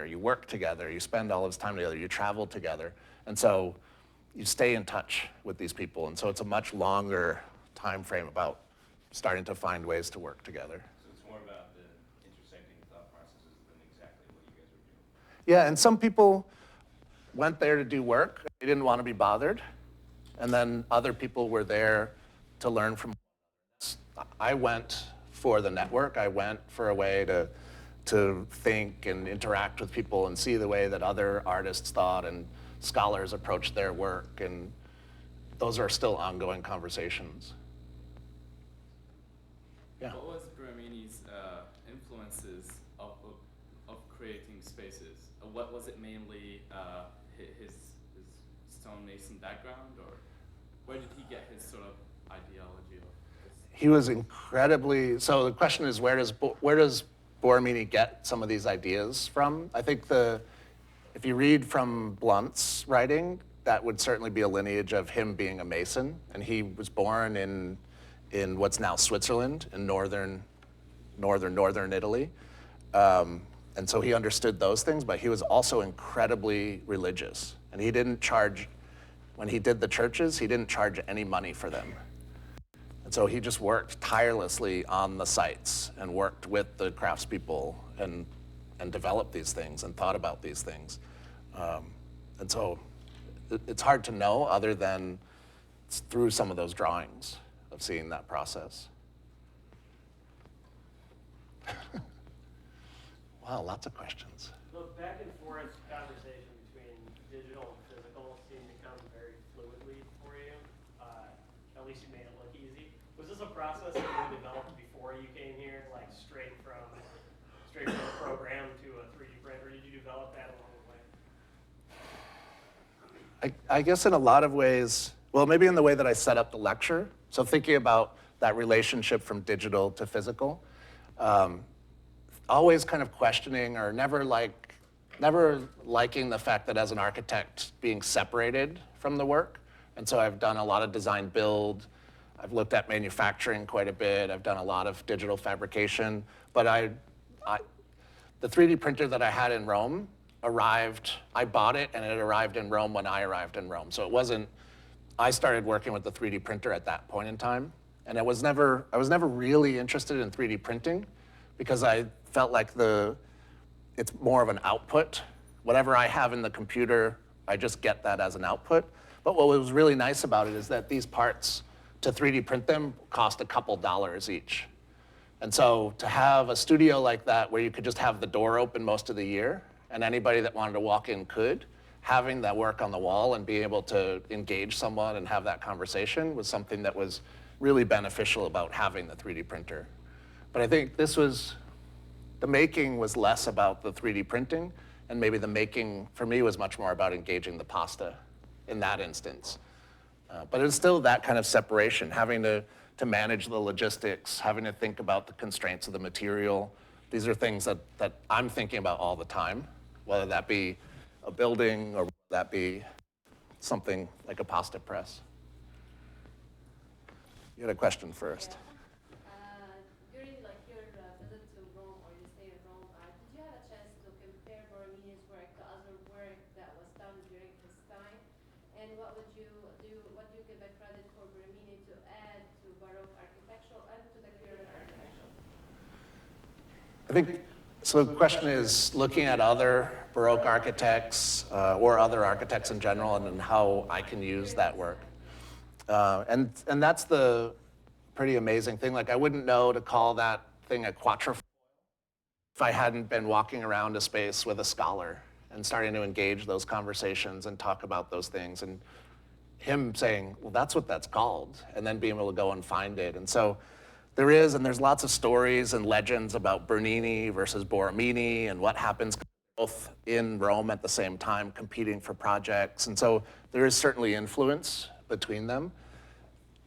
you work together, you spend all this time together, you travel together, and so you stay in touch with these people, and so it's a much longer time frame about starting to find ways to work together. So it's more about the intersecting thought processes than exactly what you guys were doing. Yeah, and some people went there to do work. They didn't want to be bothered, and then other people were there to learn from. I went for the network. I went for a way to think and interact with people and see the way that other artists thought and scholars approached their work, and those are still ongoing conversations. Yeah. What was Borromini's influences of creating spaces? What was it mainly his stonemason background, or where did he get his sort of ideology of this? He was incredibly, so the question is, where does Borromini get some of these ideas from? I think if you read from Blunt's writing, that would certainly be a lineage of him being a Mason, and he was born in what's now Switzerland, in northern Italy. And so he understood those things, but he was also incredibly religious. And he didn't charge, when he did the churches, he didn't charge any money for them. And so he just worked tirelessly on the sites and worked with the craftspeople and developed these things and thought about these things. And so it's hard to know other than through some of those drawings of seeing that process. Wow, lots of questions. The back and forth conversation between digital and physical seem to come very fluidly for you. At least you made it look easy. Was this a process that you developed before you came here, like straight from the program to a 3D print, or did you develop that along the way? I guess in a lot of ways, well, maybe in the way that I set up the lecture. So thinking about that relationship from digital to physical, always kind of questioning or never liking the fact that as an architect being separated from the work. And so I've done a lot of design build. I've looked at manufacturing quite a bit. I've done a lot of digital fabrication. But the 3D printer that I had in Rome arrived, I bought it and it arrived in Rome when I arrived in Rome. So it wasn't, I started working with the 3D printer at that point in time. And I was never really interested in 3D printing because I felt like it's more of an output. Whatever I have in the computer, I just get that as an output. But what was really nice about it is that these parts, to 3D print them, cost a couple dollars each. And so to have a studio like that where you could just have the door open most of the year and anybody that wanted to walk in could, having that work on the wall and being able to engage someone and have that conversation was something that was really beneficial about having the 3D printer. But I think the making was less about the 3D printing, and maybe the making for me was much more about engaging the pasta in that instance. But it's still that kind of separation, having to manage the logistics, having to think about the constraints of the material. These are things that I'm thinking about all the time, whether that be a building or whether that be something like a pasta press. You had a question first. During like your visit to Rome or your stay in Rome, did you have a chance to compare Borromini's work to other work that was done during his time? And what would you do? What do you give a credit for Borromini to add to Baroque architecture and to the current architecture? I think, so the question is looking at other Baroque architects or other architects in general and then how I can use that work. And that's the pretty amazing thing. Like I wouldn't know to call that thing a quatrefoil if I hadn't been walking around a space with a scholar and starting to engage those conversations and talk about those things. And him saying, well, that's what that's called, and then being able to go and find it. And so there's lots of stories and legends about Bernini versus Borromini and what happens both in Rome at the same time competing for projects. And so there is certainly influence between them.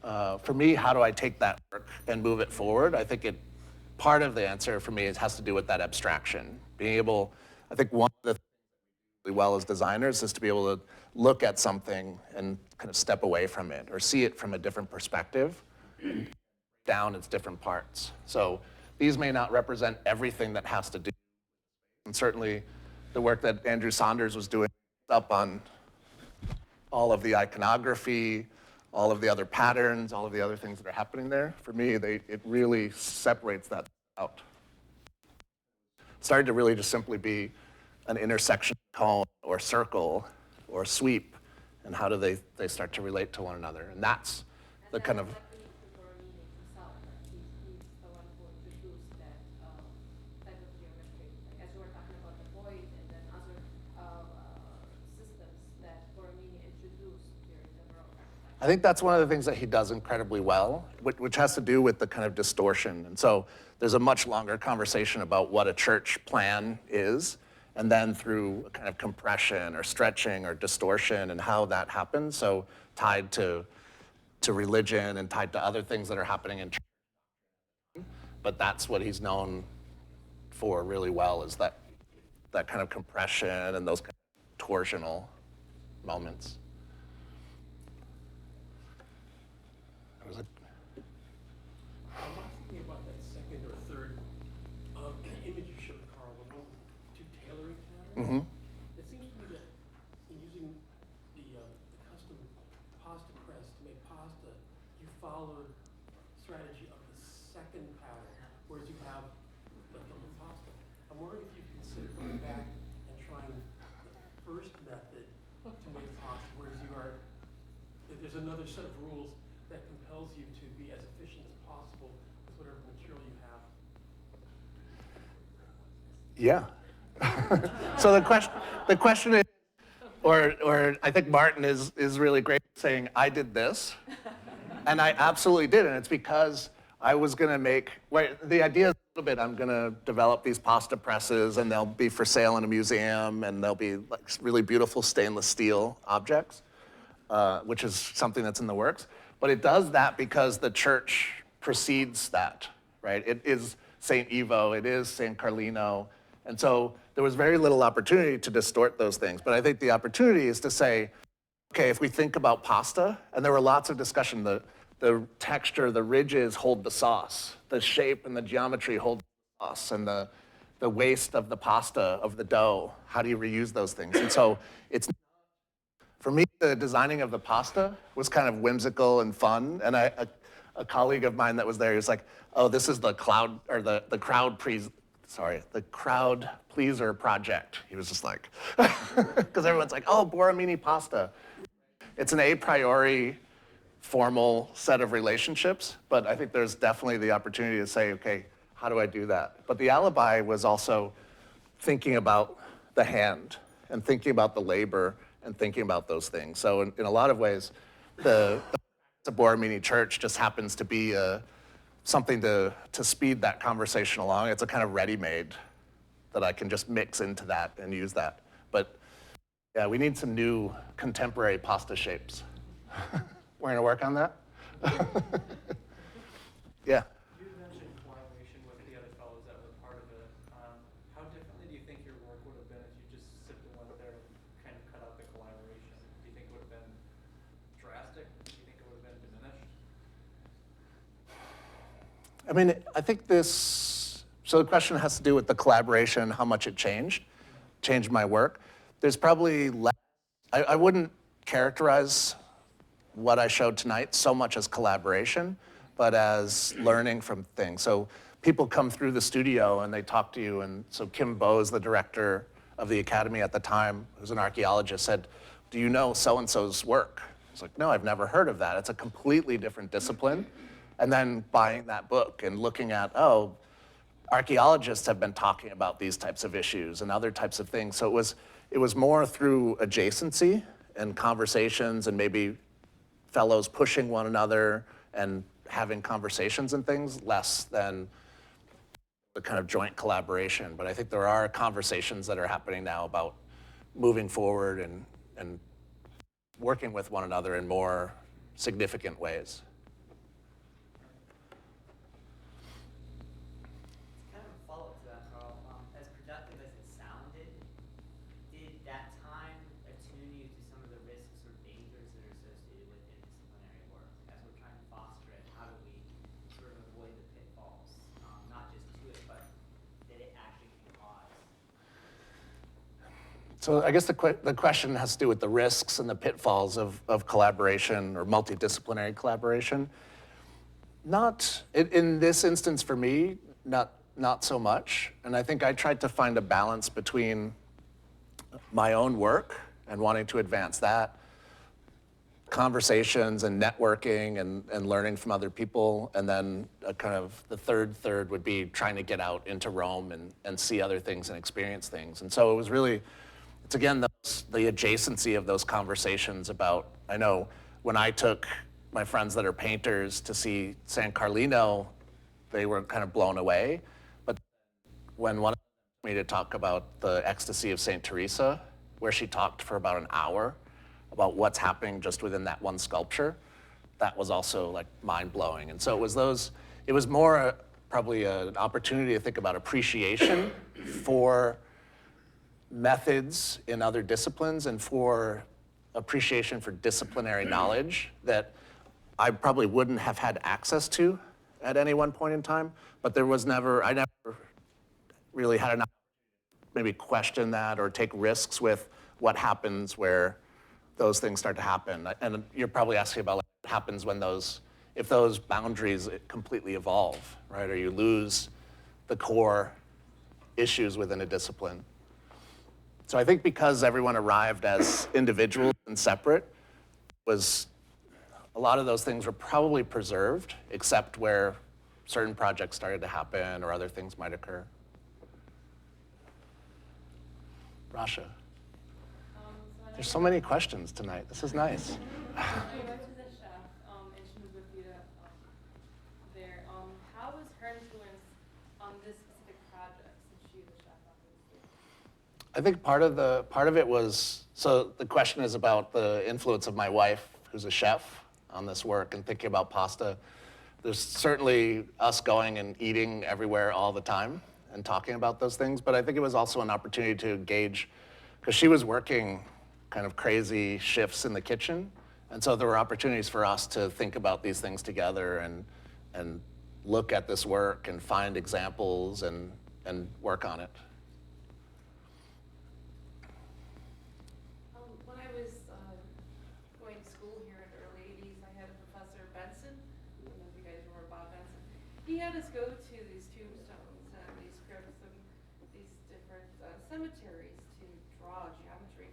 For me, how do I take that work and move it forward? I think part of the answer for me has to do with that abstraction. Being able, I think one of the things really well as designers is to be able to look at something and kind of step away from it or see it from a different perspective, down its different parts. So these may not represent everything that has to do, and certainly the work that Andrew Saunders was doing up on all of the iconography, all of the other patterns, all of the other things that are happening there. For me, it really separates that out. It started to really just simply be an intersection cone or circle or sweep, and how do they start to relate to one another? And that's the kind of... I think that's one of the things that he does incredibly well, which has to do with the kind of distortion. And so there's a much longer conversation about what a church plan is, and then through kind of compression or stretching or distortion and how that happens. So tied to religion and tied to other things that are happening in church. But that's what he's known for really well, is that kind of compression and those kind of torsional moments. I'm thinking about that second or third image you showed, Karl, the one with two tailoring patterns. It seems to me that in using the custom pasta press to make pasta, you followed strategy of the second pattern, whereas you have leftover pasta. I'm wondering if you consider going back and trying the first method to make pasta, whereas there's another set of rules that compels you to be as efficient as possible with whatever material you have. Yeah. So the question is, Or I think Martin is really great at saying, I did this. And I absolutely did. And it's because I was going to make, the idea is a little bit, I'm going to develop these pasta presses and they'll be for sale in a museum and they'll be like really beautiful stainless steel objects, which is something that's in the works. But it does that because the church precedes that, right? It is St. Ivo, it is St. Carlino. And so there was very little opportunity to distort those things. But I think the opportunity is to say, okay, if we think about pasta, and there were lots of discussion, the texture, the ridges hold the sauce, the shape and the geometry hold the sauce, and the waste of the pasta, of the dough, how do you reuse those things? And so it's, for me, the designing of the pasta was kind of whimsical and fun, and a colleague of mine that was there, he was like, oh, this is the crowd pleaser project. He was just like, because everyone's like, oh, Borromini pasta. It's an a priori formal set of relationships, but I think there's definitely the opportunity to say, okay, how do I do that? But the alibi was also thinking about the hand and thinking about the labor and thinking about those things. So in a lot of ways, the Borromini church just happens to be something to speed that conversation along. It's a kind of ready-made that I can just mix into that and use that. But yeah, we need some new contemporary pasta shapes. We're gonna work on that? Yeah. You mentioned collaboration with the other fellows that were part of it. How differently do you think your work would have been if you just simply went there and kind of cut out the collaboration? Do you think it would have been drastic? Do you think it would have been diminished? I mean, I think so the question has to do with the collaboration, how much it changed my work. There's probably less, I wouldn't characterize what I showed tonight so much as collaboration, but as learning from things. So people come through the studio and they talk to you, and so Kim Bowes, the director of the Academy at the time, who's an archaeologist, said, do you know so-and-so's work? I was like, no, I've never heard of that. It's a completely different discipline. And then buying that book and looking at, oh, archaeologists have been talking about these types of issues and other types of things. So it was more through adjacency and conversations and maybe fellows pushing one another and having conversations and things, less than the kind of joint collaboration. But I think there are conversations that are happening now about moving forward and working with one another in more significant ways. Kind of a follow-up to that, Karl. As productive as it sounded, did that time attune you to some of the risks or dangers that are associated with interdisciplinary work? As we're trying to foster it, how do we sort of avoid the pitfalls, not just to it, but that it actually can cause? So I guess the question has to do with the risks and the pitfalls of collaboration or multidisciplinary collaboration. Not, in this instance for me, not so much. And I think I tried to find a balance between my own work and wanting to advance that, conversations and networking and learning from other people, and then a kind of the third would be trying to get out into Rome and see other things and experience things. And so it was really, it's again, the adjacency of those conversations about, I know when I took my friends that are painters to see San Carlino, they were kind of blown away. But when one of them asked me to talk about the ecstasy of St. Teresa, where she talked for about an hour about what's happening just within that one sculpture, that was also like mind-blowing. And so it was more probably an opportunity to think about appreciation for methods in other disciplines and for appreciation for disciplinary knowledge that I probably wouldn't have had access to at any one point in time, but I never really had enough maybe question that or take risks with what happens where those things start to happen. And you're probably asking about like, what happens when if those boundaries completely evolve, right? Or you lose the core issues within a discipline. So I think because everyone arrived as individuals and separate, a lot of those things were probably preserved, except where certain projects started to happen or other things might occur. So Rasha. I know There's so many questions tonight. This is nice. My wife is a chef, and she moved with you to there. How was her influence on this specific project since she was a chef, obviously? I think part of it was, so the question is about the influence of my wife, who's a chef, on this work and thinking about pasta. There's certainly us going and eating everywhere all the time and talking about those things, but I think it was also an opportunity to engage, because she was working kind of crazy shifts in the kitchen, and so there were opportunities for us to think about these things together and look at this work and find examples and work on it. When I was going to school here in the early 80s, I had a professor, Benson. I don't know if you guys remember Bob Benson. He had us go to these tombstones and these crypts and these different cemeteries to draw geometry.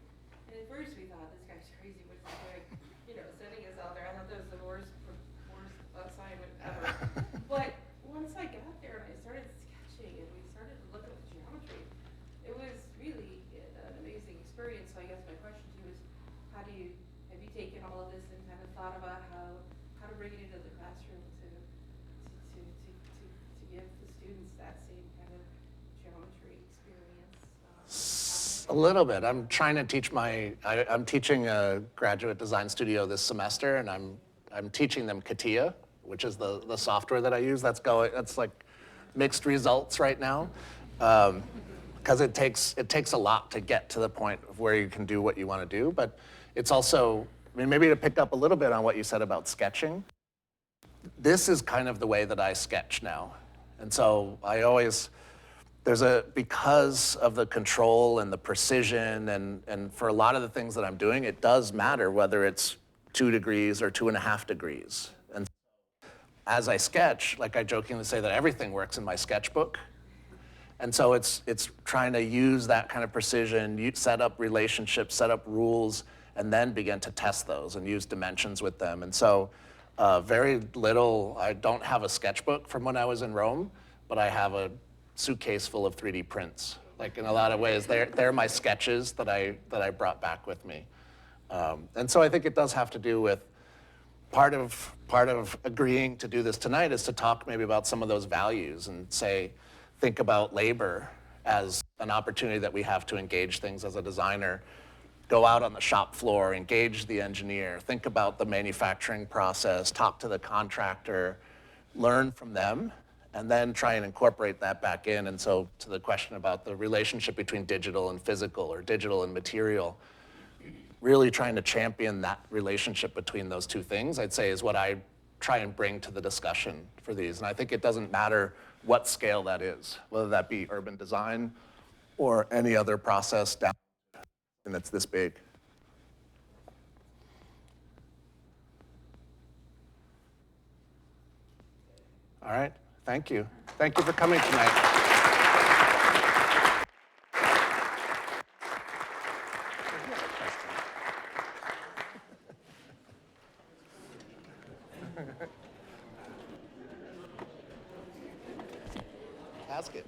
And at first we thought, this guy's crazy, what's he doing? You know, sending us out there. I thought that was the worst assignment ever. But once I got there and I started sketching and we started to look at the geometry, it was really an amazing experience. So I guess my question to you is, have you taken all of this and kind of thought about how to bring it into the classroom to give the students that same kind of geometry experience? A little bit. I'm trying to teach I'm teaching a graduate design studio this semester, and I'm teaching them CATIA, which is the software that I use. That's like mixed results right now, because it takes a lot to get to the point of where you can do what you want to do. But it's also, I mean, maybe to pick up a little bit on what you said about sketching. This is kind of the way that I sketch now, and so I always. Because of the control and the precision and for a lot of the things that I'm doing, it does matter whether it's 2 degrees or 2.5 degrees. And as I sketch, like I jokingly say that everything works in my sketchbook. And so it's trying to use that kind of precision, set up relationships, set up rules, and then begin to test those and use dimensions with them. And so very little, I don't have a sketchbook from when I was in Rome, but I have a suitcase full of 3D prints. Like in a lot of ways, they're my sketches that I brought back with me. And so I think it does have to do with part of agreeing to do this tonight is to talk maybe about some of those values and think about labor as an opportunity that we have to engage things as a designer. Go out on the shop floor, engage the engineer, think about the manufacturing process, talk to the contractor, learn from them, and then try and incorporate that back in. And so to the question about the relationship between digital and physical or digital and material, really trying to champion that relationship between those two things, I'd say is what I try and bring to the discussion for these. And I think it doesn't matter what scale that is, whether that be urban design or any other process down and that's this big. All right. Thank you. Thank you for coming tonight. Ask it.